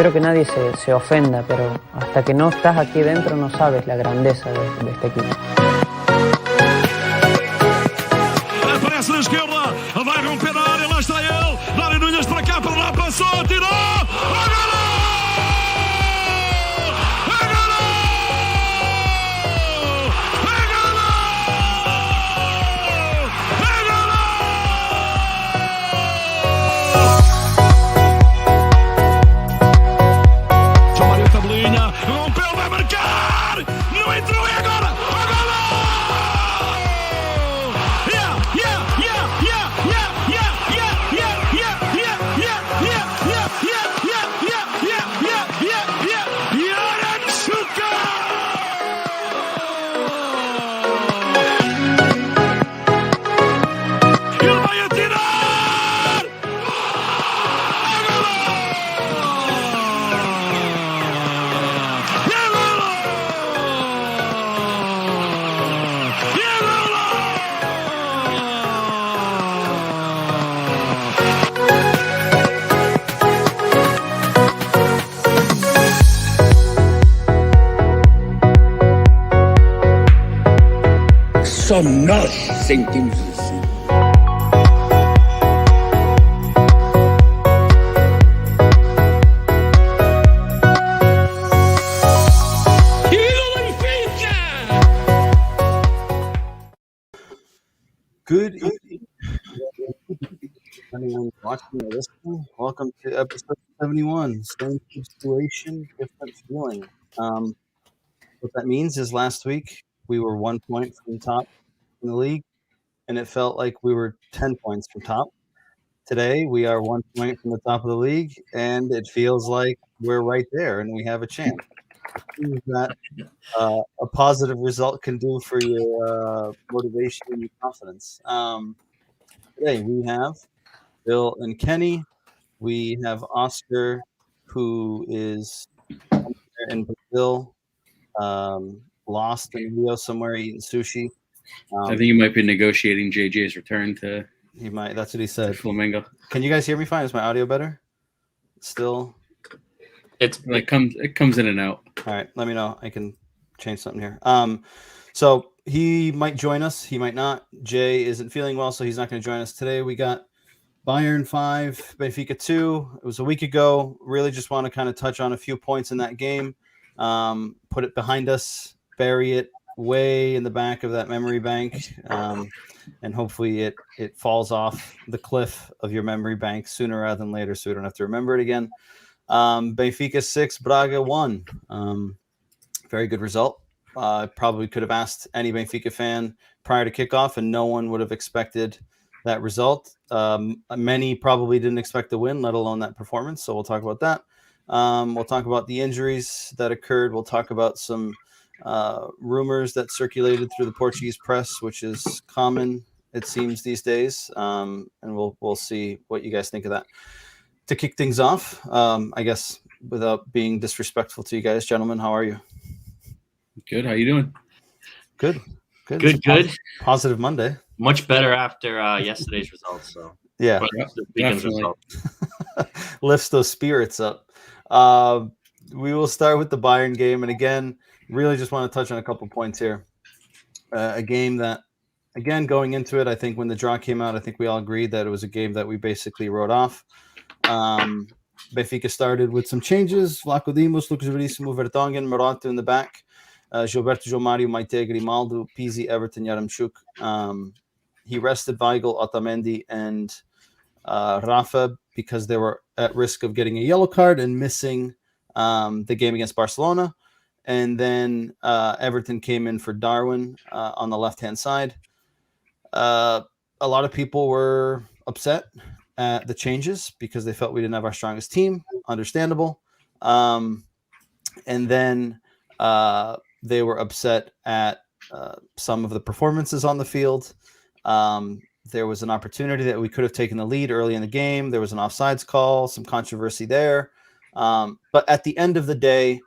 espero que nadie se ofenda, pero hasta que no estás aquí dentro no sabes la grandeza de este equipo. Aparece na esquerda, vai romper a área, lá está ele. Dário Núñez para cá, para lá, passou, tirou. Agora! Rompeu, vai marcar! Não entrou, e agora? Agora! Yeah, yeah, yeah, yeah, yeah, yeah, yeah, yeah, yeah, yeah, yeah, yeah, yeah, yeah, yeah, yeah, yeah, yeah, yeah, Yaramchuka! Ele vai atirar! Só nós sentimos assim. Good evening, anyone watching or listening. Welcome to episode 71. Same situation, different feeling. What that means is last week we were 1 point from top in the league, and it felt like we were 10 points from top. Today we are 1 point from the top of the league, and it feels like we're right there and we have a chance. That a positive result can do for your motivation and your confidence. Today we have Bill and Kenny. We have Oscar, who is in Brazil, lost in Rio somewhere eating sushi. I think he might be negotiating JJ's return to. He might. That's what he said. Flamengo. Can you guys hear me fine? Is my audio better? Still. It comes in and out. All right, let me know. I can change something here. So he might join us. He might not. Jay isn't feeling well, so he's not going to join us today. We got Bayern 5, Benfica 2. It was a week ago. Really just want to kind of touch on a few points in that game. Put it behind us, bury it way in the back of that memory bank, and hopefully it falls off the cliff of your memory bank sooner rather than later so we don't have to remember it again. Benfica 6, Braga 1. Very good result. Probably could have asked any Benfica fan prior to kickoff, and no one would have expected that result. Many probably didn't expect the win, let alone that performance. So we'll talk about that. We'll talk about the injuries that occurred. We'll talk about some rumors that circulated through the Portuguese press, which is common, it seems, these days. And we'll see what you guys think of that. To kick things off, I guess without being disrespectful to you guys, gentlemen, how are you? Good. How you doing? Good. Good. Positive Monday. Much better after yesterday's results. So yeah, lifts those spirits up. We will start with the Bayern game, and again, really just want to touch on a couple points here. A game that, again, going into it, I think when the draw came out, I think we all agreed that it was a game that we basically wrote off. Benfica started with some changes. Vlaco Dimos, Lucas Veríssimo, Vertonghen, Morata in the back. Gilberto, João Mário, Maite, Grimaldo, Pizzi, Everton, Yaramchuk. He rested Weigl, Otamendi, and Rafa because they were at risk of getting a yellow card and missing the game against Barcelona. And then Everton came in for Darwin on the left-hand side. A lot of people were upset at the changes because they felt we didn't have our strongest team. Understandable. And then they were upset at some of the performances on the field. There was an opportunity that we could have taken the lead early in the game. There was an offsides call, some controversy there. But at the end of the day,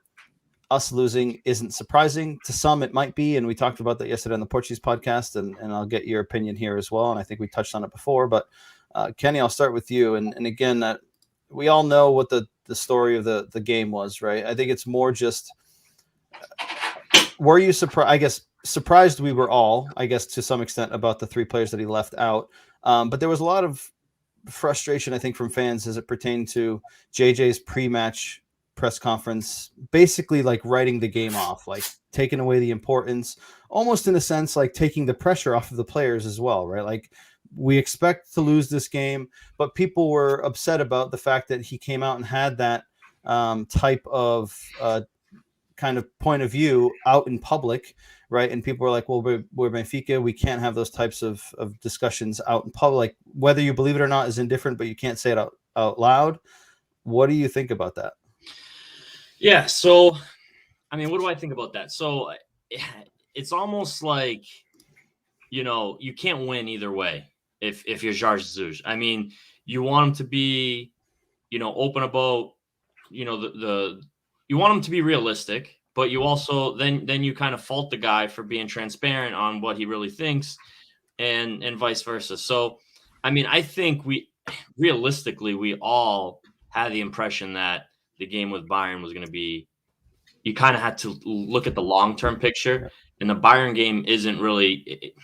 us losing isn't surprising. To some, it might be, and we talked about that yesterday on the Portuguese podcast, and I'll get your opinion here as well, and I think we touched on it before. But Kenny, I'll start with you. And again, we all know what the story of the game was, right? I think it's more just, were you surprised? I guess surprised we were all, I guess, to some extent about the 3 players that he left out. But there was a lot of frustration, I think, from fans as it pertained to JJ's pre-match press conference, basically like writing the game off, like taking away the importance, almost in a sense, like taking the pressure off of the players as well, right? Like, we expect to lose this game, but people were upset about the fact that he came out and had that type of kind of point of view out in public, right? And people were like, well, we're Benfica. We can't have those types of discussions out in public. Whether you believe it or not is indifferent, but you can't say it out loud. What do you think about that? Yeah. So, I mean, what do I think about that? So it's almost like, you can't win either way if you're Jorge Jesus. I mean, you want him to be, open about, you want him to be realistic, but you also then you kind of fault the guy for being transparent on what he really thinks, and vice versa. So, I mean, I think we all had the impression that the game with Bayern was going to be, you kind of had to look at the long-term picture, and the Bayern game isn't really,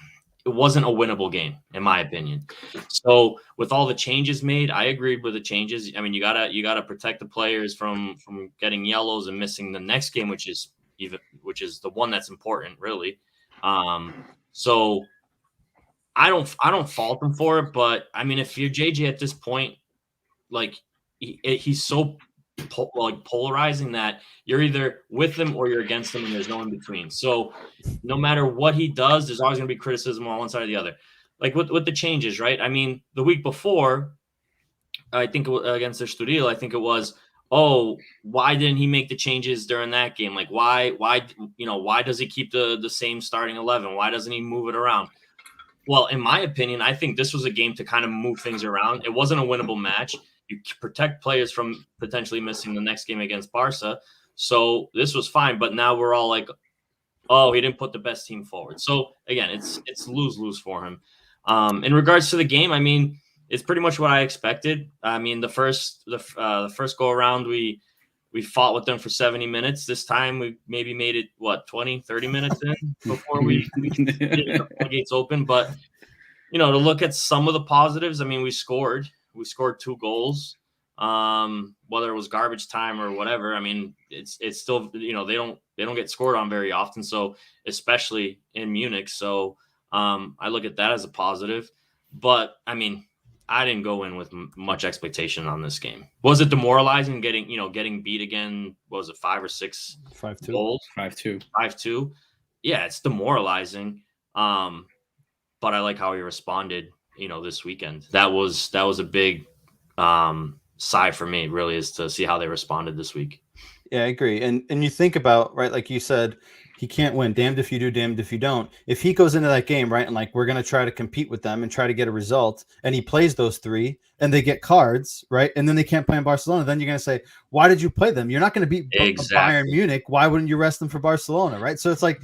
it wasn't a winnable game, in my opinion. So with all the changes made, I agreed with the changes. I mean, you gotta protect the players from getting yellows and missing the next game, which is the one that's important, really. So I don't fault him for it, but I mean, if you're JJ at this point, like, he's so polarizing that you're either with him or you're against him, and there's no in between. So no matter what he does, there's always going to be criticism on one side or the other. Like with the changes, right? I mean, the week before, I think against the Estoril, I think it was, oh, why didn't he make the changes during that game? Like, why does he keep the same starting 11? Why doesn't he move it around? Well, in my opinion, I think this was a game to kind of move things around. It wasn't a winnable match. You protect players from potentially missing the next game against Barca. So this was fine. But now we're all like, oh, he didn't put the best team forward. So, again, it's lose-lose for him. In regards to the game, I mean, it's pretty much what I expected. I mean, the first go-around, we fought with them for 70 minutes. This time we maybe made it, 20, 30 minutes in before we did the gates open. But, to look at some of the positives, I mean, we scored 2 goals, whether it was garbage time or whatever. I mean, it's still, they don't get scored on very often. So especially in Munich. So I look at that as a positive, but I mean, I didn't go in with much expectation on this game. Was it demoralizing getting beat again? What was it, 5 or 6 5-2 goals? 5-2. 5-2. Yeah, it's demoralizing. But I like how he responded, this weekend. That was a big sigh for me, really, is to see how they responded this week. Yeah, I agree. And you think about, right, like you said, he can't win. Damned if you do, damned if you don't. If he goes into that game, right, and like, we're going to try to compete with them and try to get a result, and he plays those 3 and they get cards, right, and then they can't play in Barcelona, then you're going to say, why did you play them? You're not going to beat Bayern Munich. Why wouldn't you rest them for Barcelona, right? So it's like,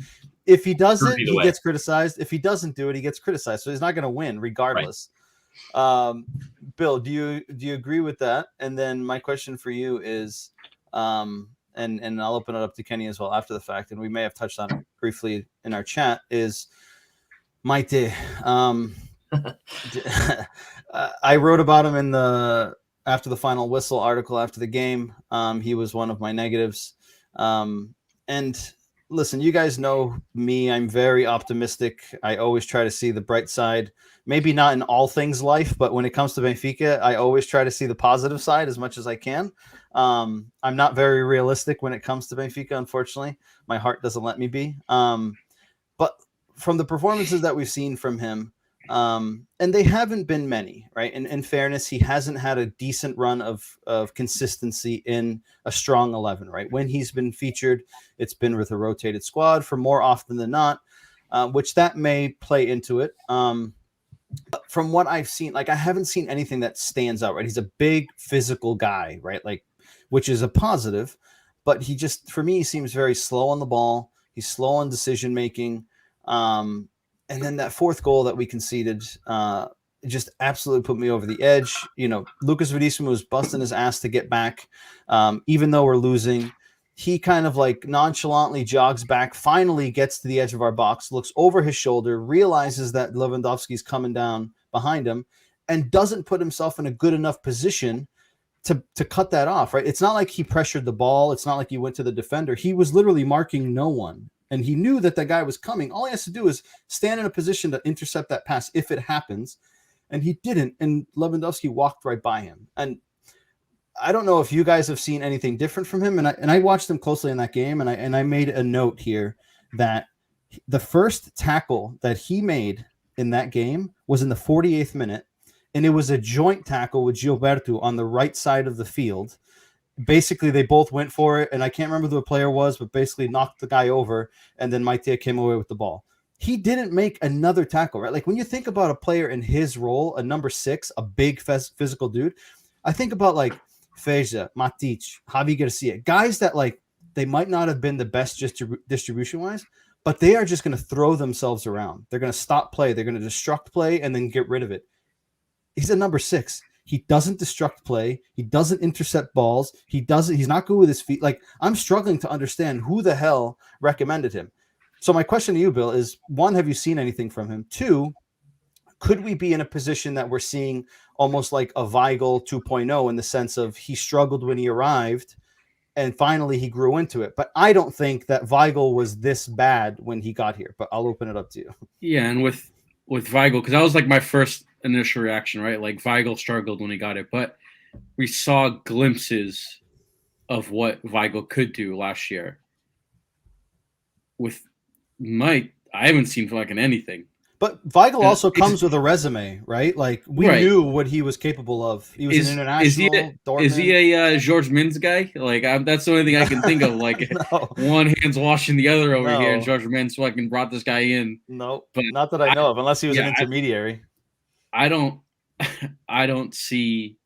if he does it, he gets criticized. If he doesn't do it, he gets criticized. So he's not going to win regardless. Right. Bill, do you agree with that? And then my question for you is, and I'll open it up to Kenny as well after the fact, and we may have touched on it briefly in our chat, is Maite. I wrote about him in the after the final whistle article after the game. He was one of my negatives. And listen, you guys know me. I'm very optimistic. I always try to see the bright side. Maybe not in all things life, but when it comes to Benfica, I always try to see the positive side as much as I can. I'm not very realistic when it comes to Benfica, unfortunately. My heart doesn't let me be. But from the performances that we've seen from him, and they haven't been many, right? And in fairness, he hasn't had a decent run of consistency in a strong 11, right? When he's been featured, it's been with a rotated squad for more often than not, which that may play into it. From what I've seen, like, I haven't seen anything that stands out, right? He's a big physical guy, right? Like, which is a positive, but he just, for me, he seems very slow on the ball. He's slow on decision making. And then that 4th goal that we conceded, just absolutely put me over the edge. You know, Lucas Veríssimo was busting his ass to get back, even though we're losing. He kind of like nonchalantly jogs back, finally gets to the edge of our box, looks over his shoulder, realizes that Lewandowski's coming down behind him, and doesn't put himself in a good enough position to cut that off, right? It's not like he pressured the ball. It's not like he went to the defender. He was literally marking no one. And he knew that the guy was coming. All he has to do is stand in a position to intercept that pass if it happens. And he didn't. And Lewandowski walked right by him. And I don't know if you guys have seen anything different from him. And I watched him closely in that game. And I made a note here that the first tackle that he made in that game was in the 48th minute. And it was a joint tackle with Gilberto on the right side of the field. Basically, they both went for it, and I can't remember who the player was, but basically knocked the guy over, and then Maitea came away with the ball. He didn't make another tackle, right? Like, when you think about a player in his role, a number 6, a big physical dude, I think about, like, Feja, Matic, Javi Garcia, guys that, like, they might not have been the best distribution-wise, but they are just going to throw themselves around. They're going to stop play. They're going to destruct play and then get rid of it. He's a number 6. He doesn't destruct play. He doesn't intercept balls. He's not good with his feet. Like, I'm struggling to understand who the hell recommended him. So my question to you, Bill, is 1, have you seen anything from him? 2, could we be in a position that we're seeing almost like a Weigl 2.0 in the sense of he struggled when he arrived and finally he grew into it? But I don't think that Weigl was this bad when he got here, but I'll open it up to you. Yeah, and with Weigl, because that was like my first initial reaction, right? Like, Weigl struggled when he got it, but we saw glimpses of what Weigl could do last year. With Mike, I haven't seen fucking anything. But Weigl also comes with a resume, right? Like, we knew what he was capable of. He was an international. Is he a George Mins guy? Like, that's the only thing I can think of. Like, No. One hand's washing the other over here, and George Mins fucking brought this guy in. No, but not that I know of, unless he was an intermediary. I haven't seen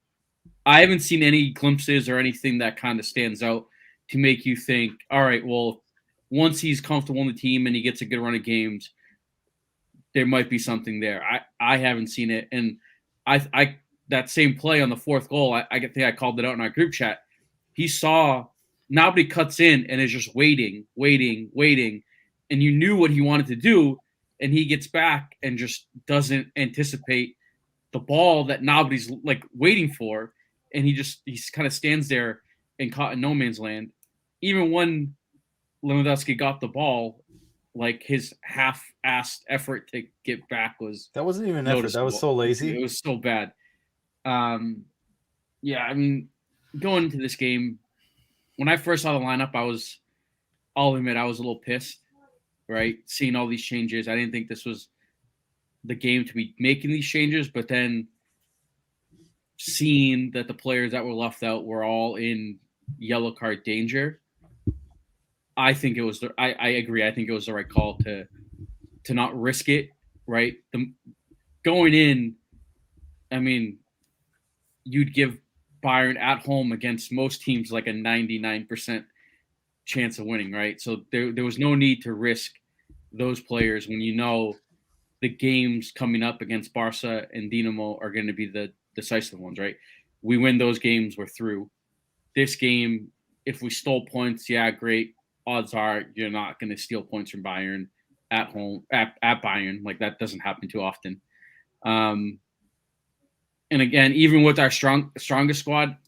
any glimpses or anything that kind of stands out to make you think, all right, well, once he's comfortable in the team and he gets a good run of games, there might be something there. I haven't seen it. And I that same play on the 4th goal, I think I called it out in our group chat. He saw nobody cuts in and is just waiting. And you knew what he wanted to do. And he gets back and just doesn't anticipate the ball that nobody's like waiting for. And he kind of stands there and caught in no man's land. Even when Lewandowski got the ball, like, his half-assed effort to get back that wasn't even an effort. That was so lazy. It was so bad. Yeah, I mean, going into this game, when I first saw the lineup, I'll admit I was a little pissed, right? Seeing all these changes. I didn't think this was the game to be making these changes, but then seeing that the players that were left out were all in yellow card danger, I think it was I agree. I think it was the right call to not risk it, right? Going in, I mean, you'd give Bayern at home against most teams like a 99% chance of winning, right? So there was no need to risk those players when you know the games coming up against Barca and Dinamo are going to be the decisive ones, right? We win those games, we're through. This game, if we stole points, yeah, great. Odds are you're not going to steal points from Bayern at home, at Bayern. Like, that doesn't happen too often. And again, even with our strongest squad,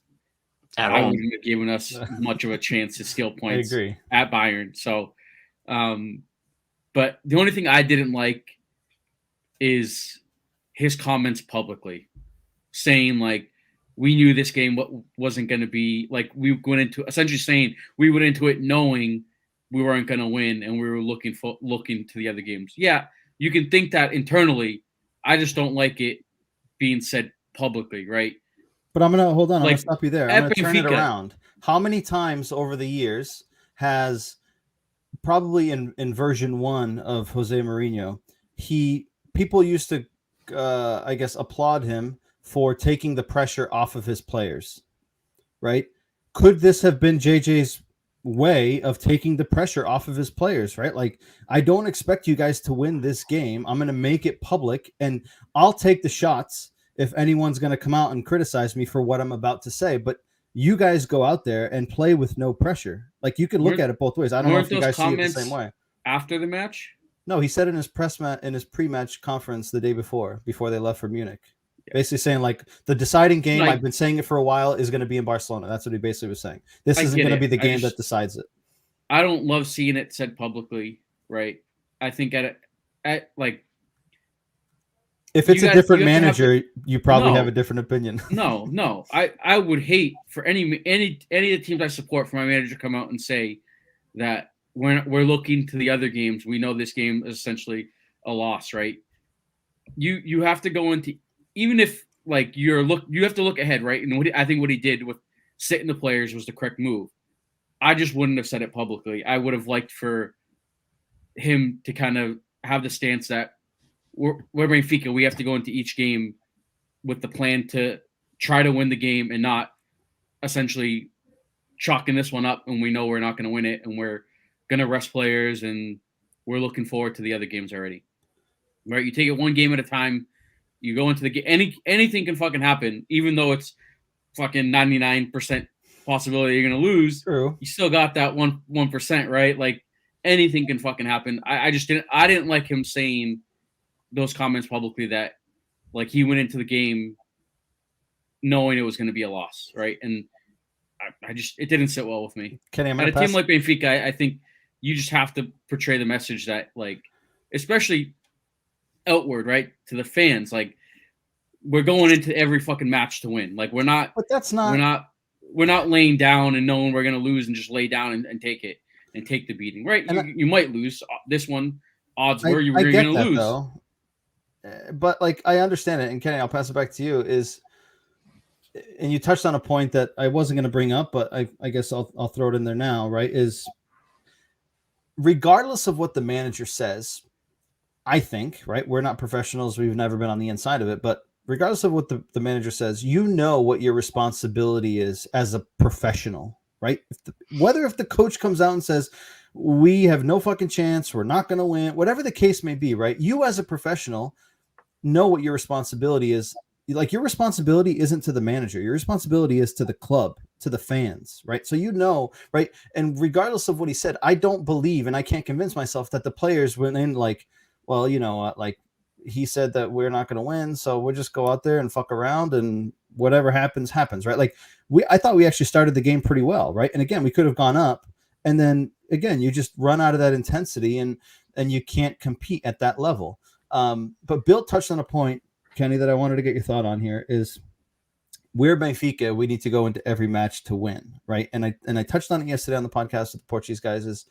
I wouldn't have given us much of a chance to steal points at Bayern. So, but the only thing I didn't like is his comments publicly saying, like, we knew this game wasn't going to be like, we went into essentially saying we went into it knowing we weren't going to win and we were looking to the other games. Yeah, you can think that internally. I just don't like it being said publicly, right? But I'm going to hold on. I'm going to stop you there. I'm going to turn it around. How many times over the years has probably in version 1 of Jose Mourinho, people used to, I guess, applaud him for taking the pressure off of his players, right? Could this have been JJ's way of taking the pressure off of his players, right? Like, I don't expect you guys to win this game. I'm going to make it public, and I'll take the shots if anyone's going to come out and criticize me for what I'm about to say. But you guys go out there and play with no pressure. Like, you can look at it both ways. I don't know if you guys see it the same way. After the match? No, he said in his in his pre-match conference the day before they left for Munich. Basically saying, like, the deciding game, I've been saying it for a while, is going to be in Barcelona. That's what he basically was saying. This isn't going to be the game that decides it. I don't love seeing it said publicly, right? I think like, if it's a different manager, you probably have a different opinion. No. I would hate for any of the teams I support for my manager to come out and say that we're looking to the other games. We know this game is essentially a loss, right? You have to go into, even if like you have to look ahead, right? And I think what he did with sitting the players was the correct move. I just wouldn't have said it publicly. I would have liked for him to kind of have the stance that we're Benfica. We have to go into each game with the plan to try to win the game and not essentially chalking this one up and we know we're not going to win it and we're going to rest players and we're looking forward to the other games already. Right? You take it one game at a time. You go into the game. Anything can fucking happen, even though it's fucking 99% possibility you're going to lose. True. You still got that 1%, right? Like, anything can fucking happen. I didn't like him saying those comments publicly that, like, he went into the game knowing it was going to be a loss, right? And it didn't sit well with me. At a team like Benfica, I think you just have to portray the message that, like, especially outward, right, to the fans, like, we're going into every fucking match to win. Like, we're not laying down and knowing we're going to lose and just lay down and take it and take the beating, right? You might lose this one. Odds were you were going to lose. Though. But, like, I understand it. And Kenny, I'll pass it back to you. And you touched on a point that I wasn't going to bring up, but I guess I'll throw it in there now, right? Is regardless of what the manager says, I think, right? We're not professionals. We've never been on the inside of it. But regardless of what the manager says, you know what your responsibility is as a professional, right? If the coach comes out and says, we have no fucking chance, we're not going to win, whatever the case may be, right? You as a professional know what your responsibility is. Like, your responsibility isn't to the manager. Your responsibility is to the club, to the fans, right? So you know, right? And regardless of what he said, I don't believe, and I can't convince myself that the players went in like, well, you know, like, he said that we're not going to win, so we'll just go out there and fuck around and whatever happens, right? Like, I thought we actually started the game pretty well, right? And again, we could have gone up, and then again, you just run out of that intensity and you can't compete at that level. But Bill touched on a point, Kenny, that I wanted to get your thought on here is, we're Benfica. We need to go into every match to win, right? And I touched on it yesterday on the podcast with the Portuguese guys. Is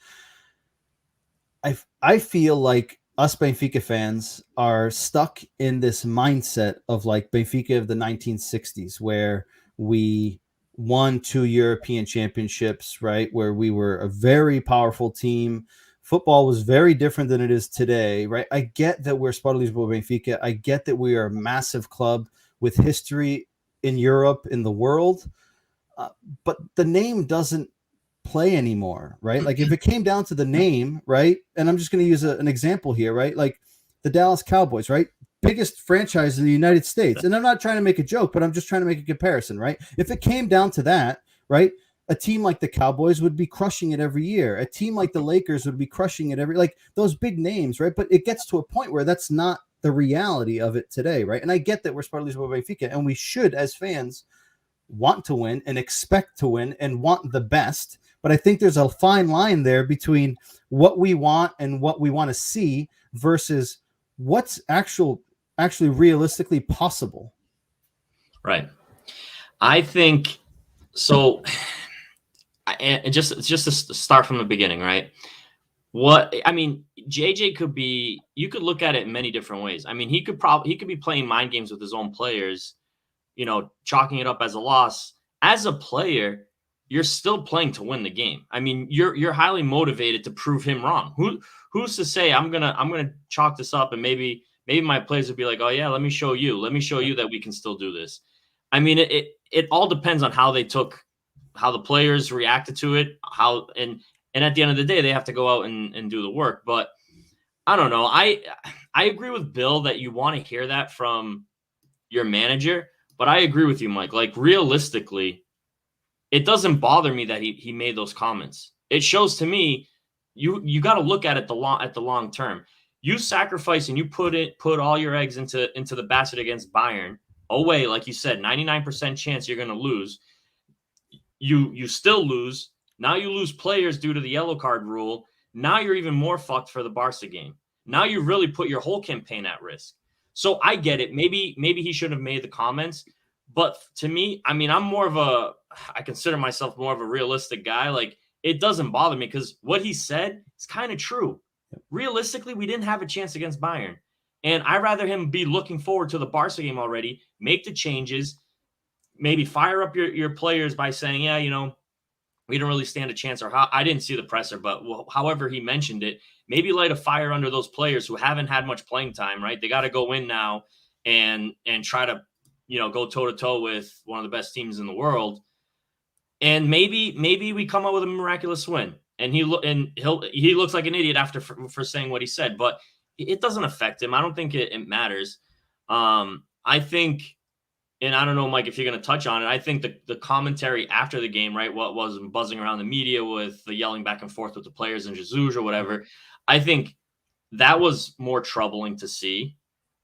I feel like us Benfica fans are stuck in this mindset of, like, Benfica of the 1960s, where we won 2 European championships, right? Where we were a very powerful team. Football was very different than it is today, right? I get that we're Sport Lisboa Benfica. I get that we are a massive club with history in Europe, in the world. But the name doesn't play anymore, right? Like, if it came down to the name, right? And I'm just going to use an example here, right? Like the Dallas Cowboys, right? Biggest franchise in the United States. And I'm not trying to make a joke, but I'm just trying to make a comparison, right? If it came down to that, right? A team like the Cowboys would be crushing it every year. A team like the Lakers would be crushing it like those big names, right? But it gets to a point where that's not the reality of it today, right? And I get that we're Sport Lisboa Benfica, and we should, as fans, want to win and expect to win and want the best. But I think there's a fine line there between what we want and what we want to see versus what's actually realistically possible. Right. I think so. And just to start from the beginning, right? JJ could be, you could look at it in many different ways. I mean, he could be playing mind games with his own players, you know, chalking it up as a loss. As a player, you're still playing to win the game. I mean, you're highly motivated to prove him wrong. Who's to say I'm gonna chalk this up and maybe my players would be like, oh yeah, let me show you that we can still do this. I mean, it all depends on how they took how the players reacted to it, and at the end of the day, they have to go out and do the work. But I don't know. I agree with Bill that you want to hear that from your manager, but I agree with you, Mike. Like, realistically, it doesn't bother me that he made those comments. It shows to me you got to look at it the long term. You sacrifice and you put all your eggs into the basket against Bayern away, like you said, 99% chance you're going to lose. You still lose. Now you lose players due to the yellow card rule. Now you're even more fucked for the Barca game. Now you really put your whole campaign at risk. So I get it. Maybe he should have made the comments. But to me, I mean, I consider myself more of a realistic guy. Like, it doesn't bother me because what he said is kind of true. Realistically, we didn't have a chance against Bayern. And I'd rather him be looking forward to the Barca game already, make the changes, maybe fire up your players by saying, yeah, we didn't really stand a chance. Or I didn't see the presser, but however he mentioned it, maybe light a fire under those players who haven't had much playing time, right? They got to go in now and try to, go toe-to-toe with one of the best teams in the world. And maybe we come up with a miraculous win. And he looks like an idiot after for saying what he said, but it doesn't affect him. I don't think it matters. I think, and I don't know, Mike, if you're going to touch on it, I think the commentary after the game, right, what was buzzing around the media with the yelling back and forth with the players and Jesus or whatever, I think that was more troubling to see,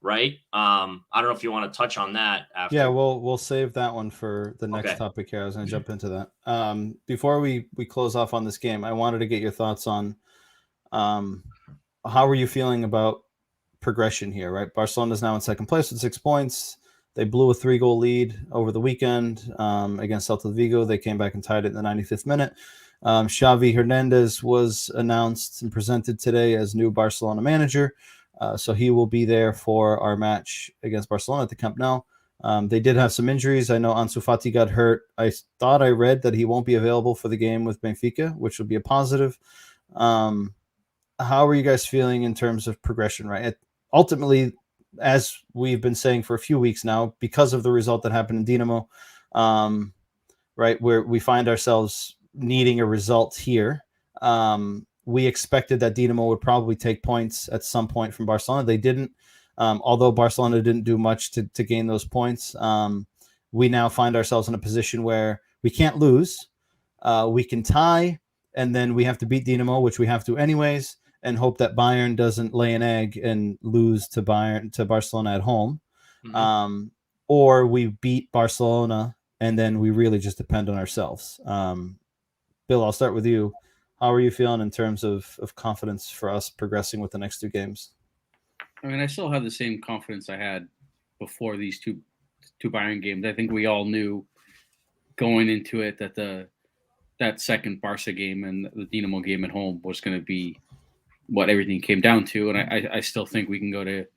right? I don't know if you want to touch on that after. Yeah, we'll save that one for the next topic here. I was going to jump into that. Before we close off on this game, I wanted to get your thoughts on how are you feeling about progression here, right? Barcelona is now in second place with 6 points. They blew a 3-goal lead over the weekend against Celta Vigo. They came back and tied it in the 95th minute. Xavi Hernandez was announced and presented today as new Barcelona manager. So he will be there for our match against Barcelona at the Camp Nou. They did have some injuries. I know Ansu Fati got hurt. I thought I read that he won't be available for the game with Benfica, which will be a positive. How are you guys feeling in terms of progression, right? Ultimately, as we've been saying for a few weeks now, because of the result that happened in Dinamo, right, where we find ourselves needing a result here. We expected that Dinamo would probably take points at some point from Barcelona. They didn't. Although Barcelona didn't do much to gain those points, we now find ourselves in a position where we can't lose. We can tie, and then we have to beat Dinamo, which we have to anyways, and hope that Bayern doesn't lay an egg and lose to Barcelona at home. Mm-hmm. Or we beat Barcelona, and then we really just depend on ourselves. Bill, I'll start with you. How are you feeling in terms of confidence for us progressing with the next 2 games? I mean, I still have the same confidence I had before these two Bayern games. I think we all knew going into it that that second Barca game and the Dinamo game at home was going to be what everything came down to. And I still think we can go to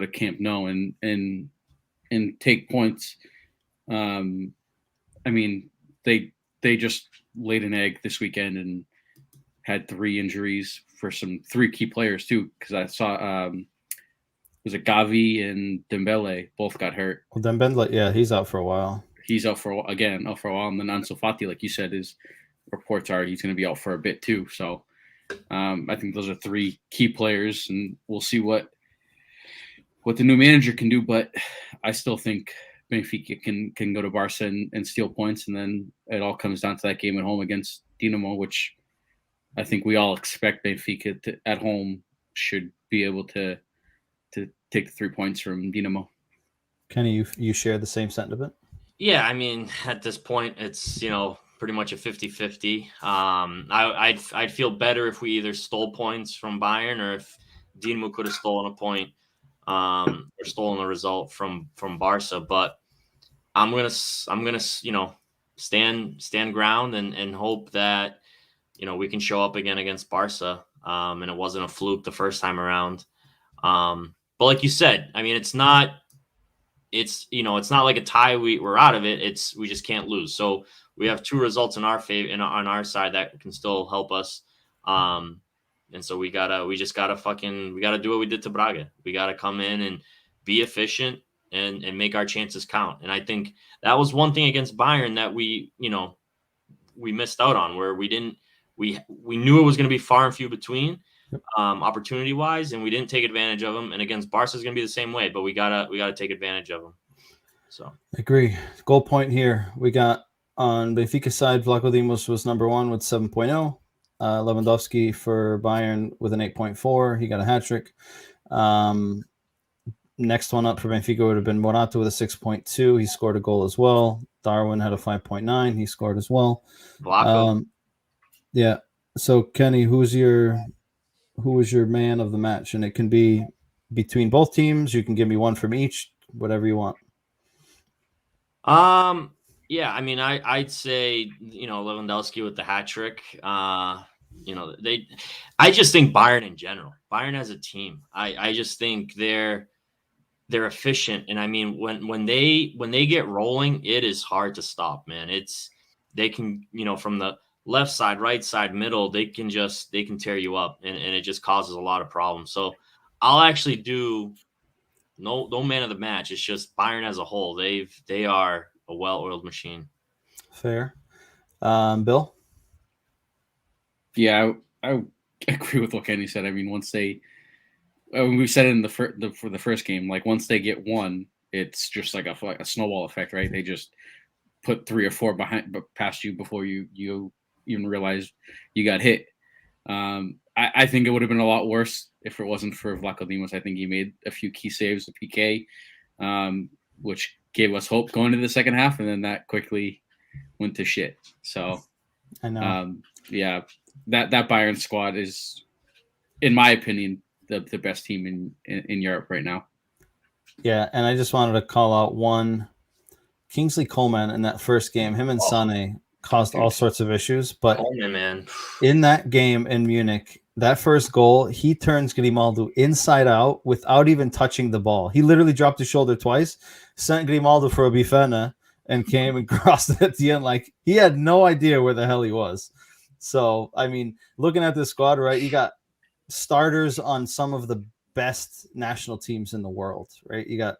Camp Nou and take points. I mean, they just laid an egg this weekend and had 3 injuries for 3 key players too. Because I saw was it Gavi and Dembele both got hurt. Well, Dembele, yeah, he's out for a while. He's out for a while, and then Ansu Fati, like you said, his reports are he's going to be out for a bit too. So I think those are 3 key players, and we'll see what the new manager can do. But I still think Benfica can go to Barca and steal points, and then it all comes down to that game at home against Dinamo, which I think we all expect Benfica at home should be able to take the 3 points from Dinamo. Kenny, you share the same sentiment? Yeah, I mean, at this point, it's pretty much a 50-50. I'd feel better if we either stole points from Bayern or if Dinamo could have stolen a point or stolen a result from Barca. But I'm gonna stand ground and hope that we can show up again against Barca. And it wasn't a fluke the first time around. But like you said, I mean, it's not like a tie. We're out of it. We just can't lose. So we have 2 results in our favor on our side that can still help us. And so we gotta do what we did to Braga. We gotta come in and be efficient and make our chances count. And I think that was one thing against Bayern that we we missed out on, where we knew it was going to be far and few between, opportunity wise, and we didn't take advantage of them. And against Barca is going to be the same way, but we gotta take advantage of them. So I agree. Goal point here. We got on Benfica side, Vlaco Dimos was number 1 with 7.0. Lewandowski for Bayern with an 8.4. He got a hat trick. Next one up for Benfica would have been Morata with a 6.2. He scored a goal as well. Darwin had a 5.9. He scored as well. Vlaco. Yeah. So Kenny, who was your man of the match? And it can be between both teams. You can give me one from each, whatever you want. Yeah, I mean, I'd say, Lewandowski with the hat trick. I just think Bayern in general, Bayern as a team, I just think they're efficient. And I mean, when they get rolling, it is hard to stop, man. They can, from the left side, right side, middle, they can tear you up, and it just causes a lot of problems. So I'll actually do no man of the match. It's just Bayern as a whole. They are a well-oiled machine. Fair. Bill? Yeah, I agree with what Kenny said. I mean, once we said it in for the first game, like once they get one, it's just like a snowball effect, right? They just put 3 or 4 past you before you even realize you got hit. I think it would have been a lot worse if it wasn't for Vlaco Dimos. I think he made a few key saves, the PK, which gave us hope going into the second half, and then that quickly went to shit. So, I know. That Bayern squad is, in my opinion, the best team in Europe right now. Yeah, and I just wanted to call out one. Kingsley Coman in that first game, him and Sané caused all sorts of issues. But man, in that game in Munich, that first goal, he turns Grimaldo inside out without even touching the ball. He literally dropped his shoulder twice, sent Grimaldo for a bifana, and came and crossed it at the end. Like, he had no idea where the hell he was. So, I mean, looking at this squad, right, you got starters on some of the best national teams in the world, right? You got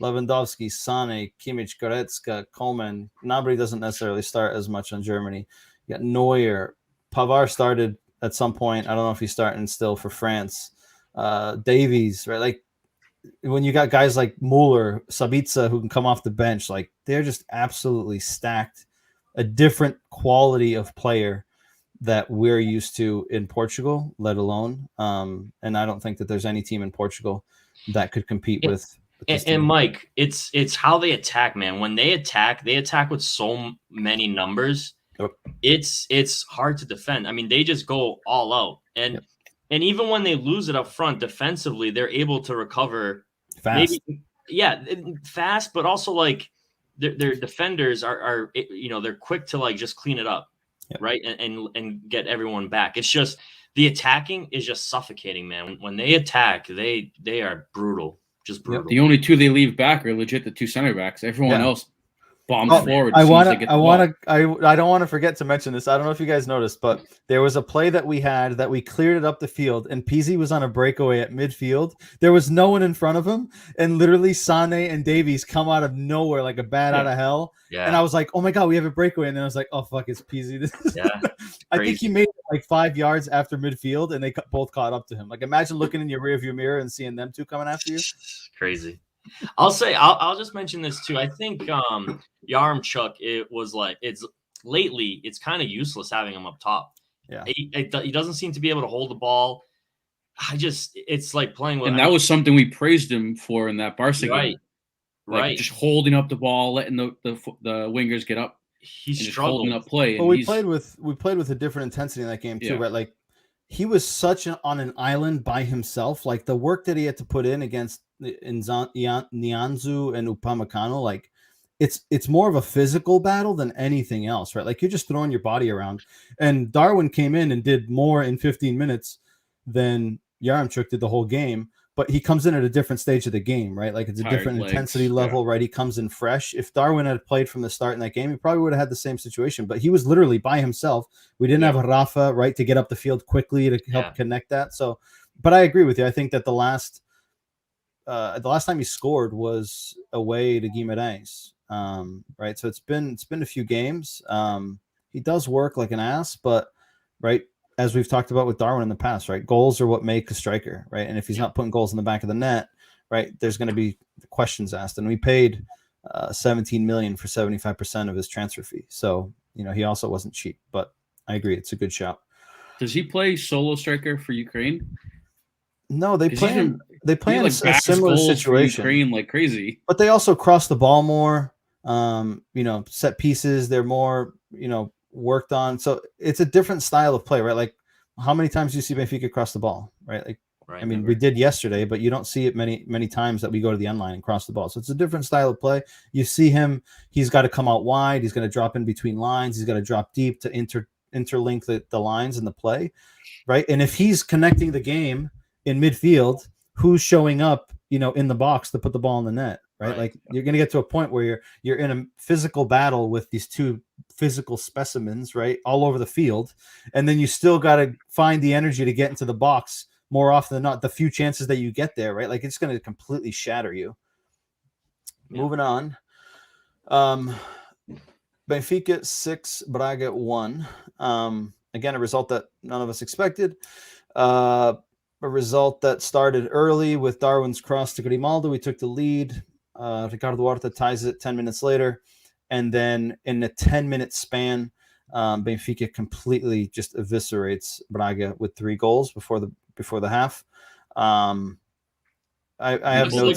Lewandowski, Sané, Kimmich, Goretzka, Coman. Gnabry doesn't necessarily start as much on Germany. You got Neuer. Pavard started at some point. I don't know if he's starting still for France. Davies, right? Like, when you got guys like Muller, Sabitzer, who can come off the bench, like, they're just absolutely stacked. A different quality of player that we're used to in Portugal, let alone. And I don't think that there's any team in Portugal that could compete with. And Mike, it's how they attack, man. When they attack with so many numbers. Yep. It's hard to defend. I mean, they just go all out, and even when they lose it up front defensively, they're able to recover fast. Fast, but also like their defenders are they're quick to like just clean it up, right, and get everyone back. It's just the attacking is just suffocating, man. When they attack, they are brutal. Just brutal. The only 2 they leave back are legit the 2 center backs. Everyone else bombs forward. I don't want to forget to mention this. I don't know if you guys noticed, but there was a play that we had that we cleared it up the field, and Pizzi was on a breakaway at midfield. There was no one in front of him, and literally Sané and Davies come out of nowhere like a bat out of hell. Yeah. And I was like, oh my God, we have a breakaway. And then I was like, oh fuck, it's Pizzi. I think he made it like 5 yards after midfield, and they both caught up to him. Like, imagine looking in your rearview mirror and seeing them 2 coming after you. Crazy. I'll just mention this too. I think Yaremchuk, it's kind of useless having him up top. Yeah, he doesn't seem to be able to hold the ball. It's like playing with. And that was something we praised him for in that Barca game. Right. Just holding up the ball, letting the wingers get up. He struggled holding up play. But we played with a different intensity in that game too, right? Like, he was on an island by himself. Like, the work that he had to put in against Nianzou and Upamecano, like, it's more of a physical battle than anything else, right? Like, you're just throwing your body around. And Darwin came in and did more in 15 minutes than Yaremchuk did the whole game. But he comes in at a different stage of the game, right? Like, it's a different intensity level, right? He comes in fresh. If Darwin had played from the start in that game, he probably would have had the same situation. But he was literally by himself. We didn't have a Rafa, right, to get up the field quickly to help connect that. So, but I agree with you. I think that the last time he scored was away to Guimarães, right? So it's been a few games. He does work like an ass, but right, as we've talked about with Darwin in the past, right, goals are what make a striker, right? And if he's not putting goals in the back of the net, right, there's going to be questions asked. And we paid 17 million for 75% of his transfer fee, so he also wasn't cheap. But I agree, it's a good shout. Does he play solo striker for Ukraine? No, they play in a bags similar goals for situation, Ukraine like crazy. but they also cross the ball more. Set pieces, they're more worked on. So it's a different style of play, right? Like, how many times do you see Benfica cross the ball, right? Like, Right, I mean, we did yesterday, but you don't see it many times that we go to the end line and cross the ball. So it's a different style of play. You see him; he's got to come out wide. He's going to drop in between lines. He's got to drop deep to interlink the lines in the play, right? And if he's connecting the game in midfield, who's showing up, in the box to put the ball in the net, right? Like, you're going to get to a point where you're in a physical battle with these two physical specimens, right, all over the field, and then you still got to find the energy to get into the box more often than not. The few chances that you get there, right, like, it's going to completely shatter you. Moving on. Benfica 6, Braga 1. Again, a result that none of us expected. A result that started early with Darwin's cross to Grimaldo. We took the lead. Ricardo Horta ties it 10 minutes later. And then in a 10-minute span, Benfica completely just eviscerates Braga with 3 goals before the half. I have no.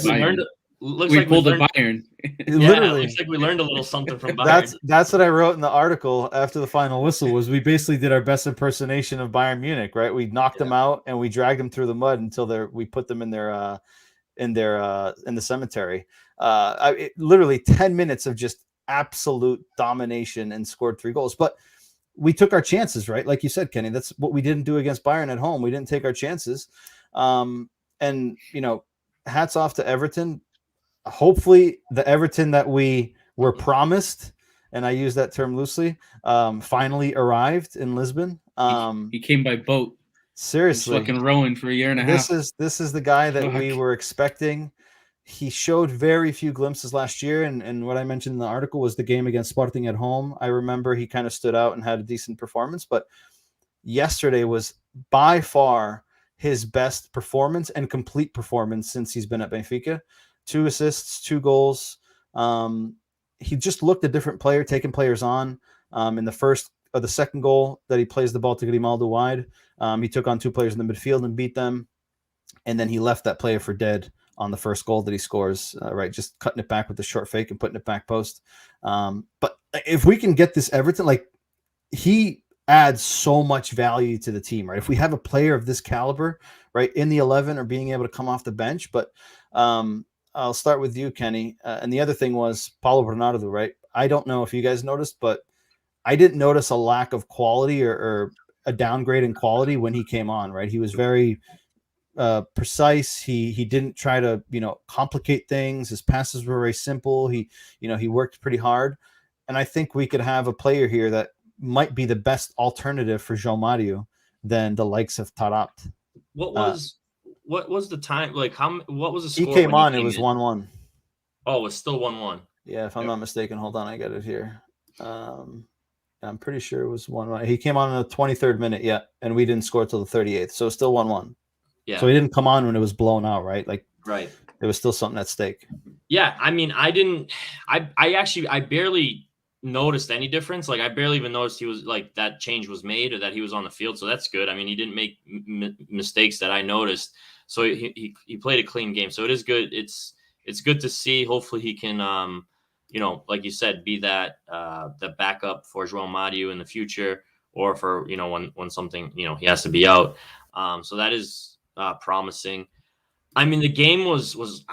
We pulled a Bayern. Literally, looks like we learned a little something from Bayern. That's what I wrote in the article after the final whistle. Was we basically did our best impersonation of Bayern Munich, right? We knocked them out and we dragged them through the mud until we put them in the cemetery. Literally 10 minutes of just absolute domination and scored 3 goals. But we took our chances, right? Like you said, Kenny, that's what we didn't do against Bayern at home. We didn't take our chances. And hats off to Everton. Hopefully the Everton that we were promised, and I use that term loosely, finally arrived in Lisbon. He came by boat. Seriously. He's fucking rowing for a year and a half. This is the guy that we were expecting. He showed very few glimpses last year, and what I mentioned in the article was the game against Sporting at home. I remember he kind of stood out and had a decent performance, but yesterday was by far his best performance and complete performance since he's been at Benfica. 2 assists, 2 goals. He just looked a different player, taking players on. In the first or the second goal that he plays the ball to Grimaldo wide, he took on 2 players in the midfield and beat them. And then he left that player for dead on the first goal that he scores, right? Just cutting it back with the short fake and putting it back post. But if we can get this Everton, like, he adds so much value to the team, right? If we have a player of this caliber, right, in the 11 or being able to come off the bench. But I'll start with you, Kenny. And the other thing was Paulo Bernardo, right? I don't know if you guys noticed, but I didn't notice a lack of quality or a downgrade in quality when he came on, right? He was very precise. He didn't try to, complicate things. His passes were very simple. He worked pretty hard. And I think we could have a player here that might be the best alternative for João Mario than the likes of Taarabt. What was the time? Like, what was the score? He came on, it was 1-1. Oh, it was still 1-1. Yeah, if I'm not mistaken. Hold on, I got it here. I'm pretty sure it was 1-1. He came on in the 23rd minute, and we didn't score till the 38th, so it's still 1-1. Yeah. So he didn't come on when it was blown out, right? Like, right. There was still something at stake. Yeah, I mean, I barely noticed any difference. Like, I barely even noticed he was like that change was made or that he was on the field. So that's good. I mean, he didn't make mistakes that I noticed. So he played a clean game. So it is good. It's good to see. Hopefully he can, like you said, be that the backup for João Mario in the future, or for when something he has to be out. So that is promising. I mean, the game was.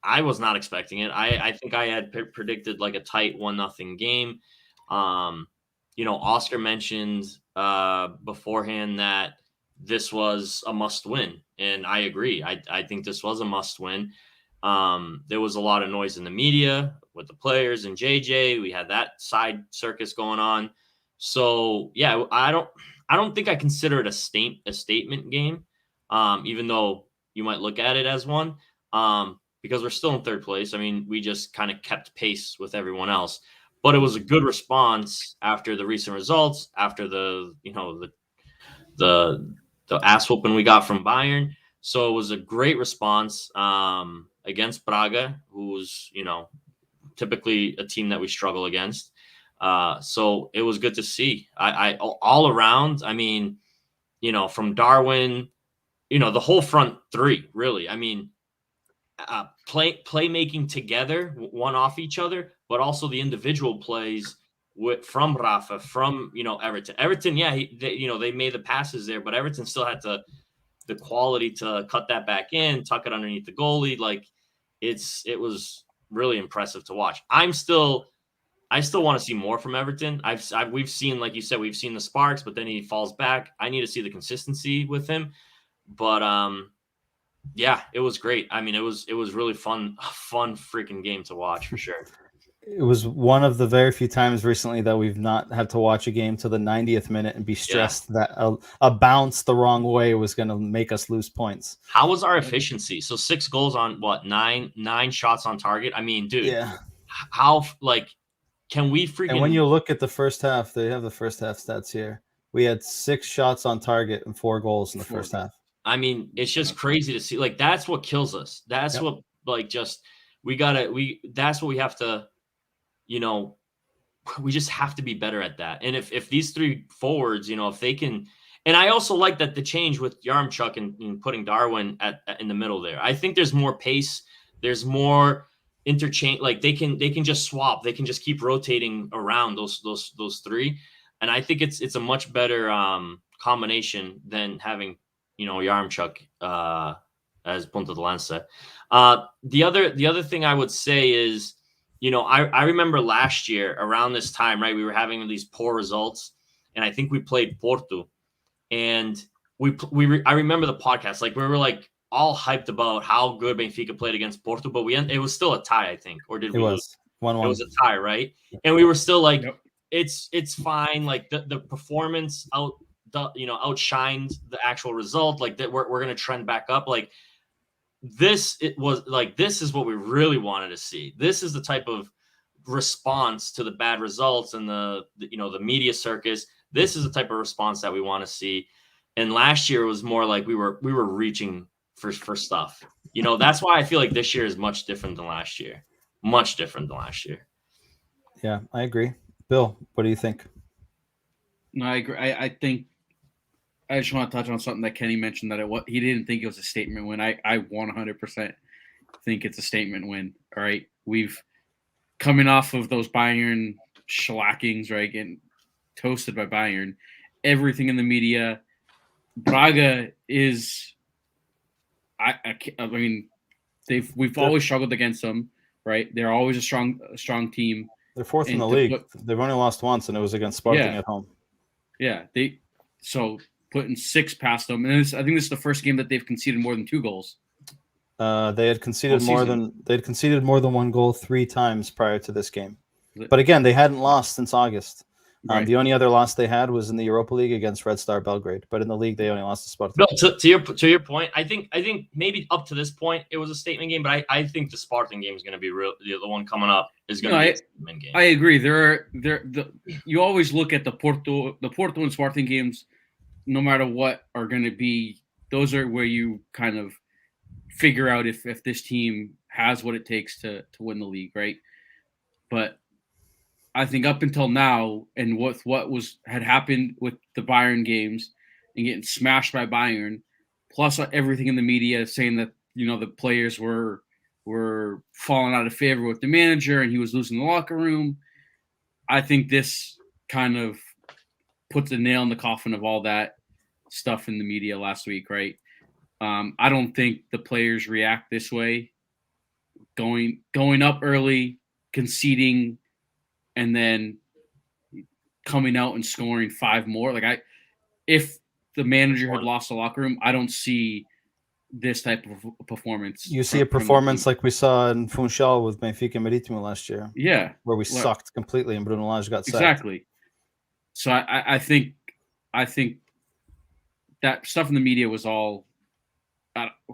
I was not expecting it. I think I had predicted like a tight 1-0 game. Oscar mentioned beforehand that this was a must win. And I agree. I think this was a must win. There was a lot of noise in the media with the players and JJ. We had that side circus going on. So yeah, I don't think I consider it a statement game. Even though you might look at it as one. Because we're still in 3rd place. I mean, we just kind of kept pace with everyone else. but it was a good response after the recent results, after the ass whooping we got from Bayern. So it was a great response against Braga, who's typically a team that we struggle against. So it was good to see. I all around. I mean, from Darwin, the whole front three, really. I mean, playmaking together, one off each other, but also the individual plays from Rafa, from Everton. Everton, yeah, they made the passes there, but Everton still had the quality to cut that back in, tuck it underneath the goalie. Like it was really impressive to watch. I still want to see more from Everton. We've seen, like you said, we've seen the sparks, but then he falls back. I need to see the consistency with him. But yeah, it was great. I mean, it was really fun freaking game to watch for sure. It was one of the very few times recently that we've not had to watch a game to the 90th minute and be stressed that a bounce the wrong way was going to make us lose points. How was our efficiency? So 6 goals on what? 9 shots on target. I mean, dude, how can we freaking? And when you look at the first half, they have the first half stats here. We had 6 shots on target and 4 goals in the first half. I mean, it's just crazy to see. Like, that's what kills us. That's what, that's what we have to, we just have to be better at that. And if these 3 forwards, if they can, and I also like that the change with Yarmchuk and putting Darwin in the middle there. I think there's more pace. There's more interchange. Like they can just swap. They can just keep rotating around those 3. And I think it's a much better combination than having, Yarmchuk as punta de lanza. The other thing I would say is, I remember last year around this time, right? We were having these poor results, and I think we played Porto, and I remember the podcast, like we were like all hyped about how good Benfica played against Porto, but it was still a tie, I think, or did we? It was 1-1. It was a tie, right? And we were still like, it's fine. Like the performance outshined the actual result. Like that, we're gonna trend back up. Like this is what we really wanted to see. This is the type of response to the bad results and the media circus. This is the type of response that we want to see. And last year was more like we were reaching for stuff. That's why I feel like this year is much different than last year. Much different than last year. Yeah, I agree. Bill, what do you think? No, I agree. I think I just want to touch on something that Kenny mentioned, that he didn't think it was a statement win. I 100% think it's a statement win. All right. We've coming off of those Bayern shellackings, right? Getting toasted by Bayern. Everything in the media. Braga is, I mean, we've always struggled against them, right? They're always a strong team. They're 4th in the league. They've only lost once, and it was against Sporting at home. Yeah. So putting 6 past them, and I think this is the first game that they've conceded more than 2 goals. They had conceded more than 1 goal 3 times prior to this game. But again, they hadn't lost since August. Right. The only other loss they had was in the Europa League against Red Star Belgrade, but in the league they only lost to Sporting. No, to your point, I think maybe up to this point it was a statement game, but I think the Sporting game is going to be real. The one coming up is going to be a statement game. I agree. You always look at the Porto and Sporting games, no matter what, are going to be. Those are where you kind of figure out if this team has what it takes to win the league, right? But I think up until now, and with what had happened with the Bayern games and getting smashed by Bayern, plus everything in the media saying that the players were falling out of favor with the manager and he was losing the locker room, I think this kind of puts a nail in the coffin of all that stuff in the media last week, right? I don't think the players react this way, going up early, conceding, and then coming out and scoring 5 more. If the manager had lost the locker room, I don't see this type of performance. You see a performance like we saw in Funchal with Benfica and Veríssimo last year. Yeah. Where we sucked completely and Bruno Lage got sacked. Exactly. So I think that stuff in the media was all,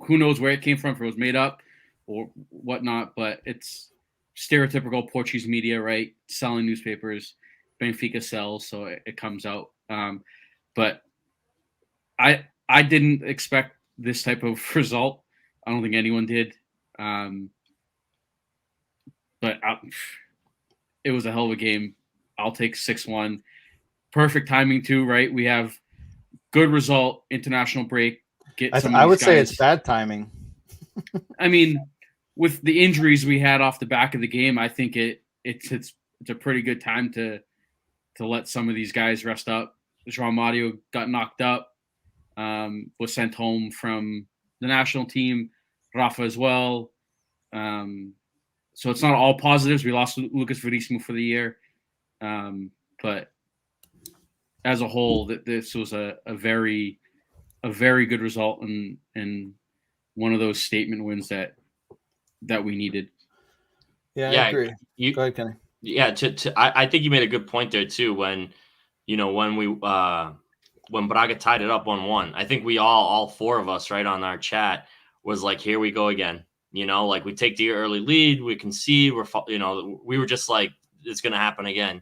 who knows where it came from, if it was made up or whatnot, but it's stereotypical Portuguese media, right? Selling newspapers, Benfica sells, so it comes out. But I didn't expect this type of result. I don't think anyone did. But it was a hell of a game. I'll take 6-1. Perfect timing too, right? We have good result, international break. I would say it's bad timing. I mean, with the injuries we had off the back of the game, I think it's a pretty good time to let some of these guys rest up. João Mario got knocked up, was sent home from the national team. Rafa as well. So it's not all positives. We lost Lucas Veríssimo for the year, but as a whole, this was a very good result and one of those statement wins that we needed. Yeah, I agree. Go ahead, Kenny. Yeah, I think you made a good point there too. When Braga tied it up 1-1, I think we all four of us, right, on our chat was like, here we go again. Like we take the early lead, we concede, we were just like, it's going to happen again.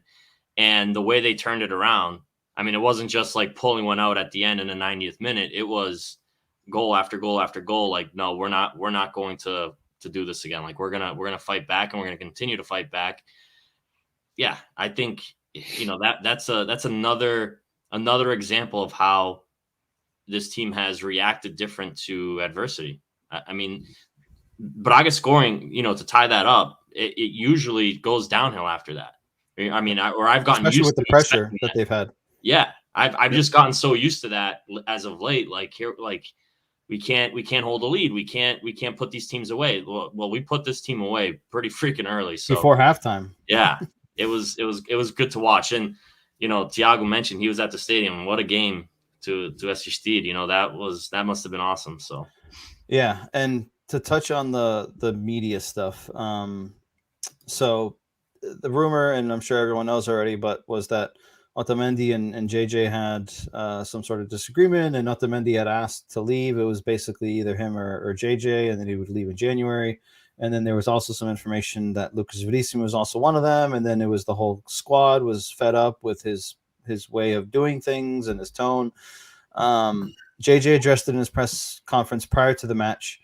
And the way they turned it around, I mean, it wasn't just like pulling one out at the end in the 90th minute. It was goal after goal after goal. Like, no, we're not going to do this again. Like we're gonna fight back, and we're gonna continue to fight back. Yeah, I think that's another example of how this team has reacted different to adversity. I mean, Braga scoring, to tie that up, it usually goes downhill after that. I mean, I've gotten especially used with to the pressure that they've had. Yeah, I've just gotten so used to that as of late. Like here, like we can't hold the lead. We can't put these teams away. Well, we put this team away pretty freaking early. So before halftime. Yeah, it was good to watch. And Thiago mentioned he was at the stadium. What a game to assistir. That must have been awesome. So yeah, and to touch on the media stuff, so the rumor, and I'm sure everyone knows already, but was that Otamendi and JJ had some sort of disagreement, and Otamendi had asked to leave. It was basically either him or JJ, and then he would leave in January. And then there was also some information that Lucas Veríssimo was also one of them, and then it was the whole squad was fed up with his way of doing things and his tone. JJ addressed it in his press conference prior to the match,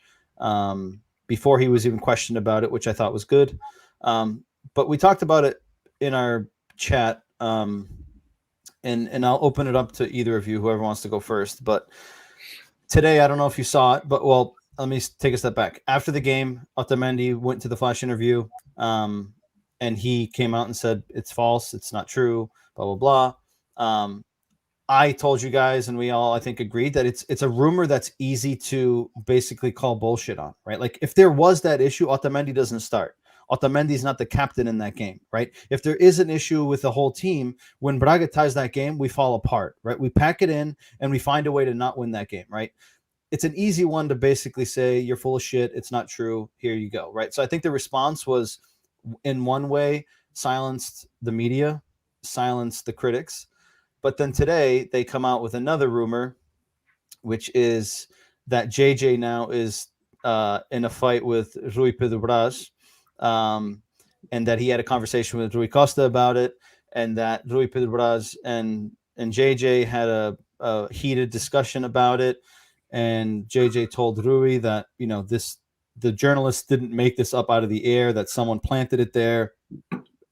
before he was even questioned about it, which I thought was good. But we talked about it in our chat, and I'll open it up to either of you, whoever wants to go first. But today, I don't know if you saw it, but let me take a step back. After the game, Otamendi went to the flash interview, and he came out and said, it's false, it's not true, blah, blah, blah. I told you guys, and we all, I think, agreed that it's a rumor that's easy to basically call bullshit on, right? Like, if there was that issue, Otamendi doesn't start. Otamendi's not the captain in that game, right? If there is an issue with the whole team, when Braga ties that game, we fall apart, right? We pack it in and we find a way to not win that game, right? It's an easy one to basically say, you're full of shit, it's not true, here you go, right? So I think the response was, in one way, silenced the media, silenced the critics. But then today, they come out with another rumor, which is that JJ now is in a fight with Rui Pedro Braz, and that he had a conversation with Rui Costa about it, and that Rui Pedro Braz and JJ had a heated discussion about it. And JJ told Rui that, the journalist didn't make this up out of the air, that someone planted it there,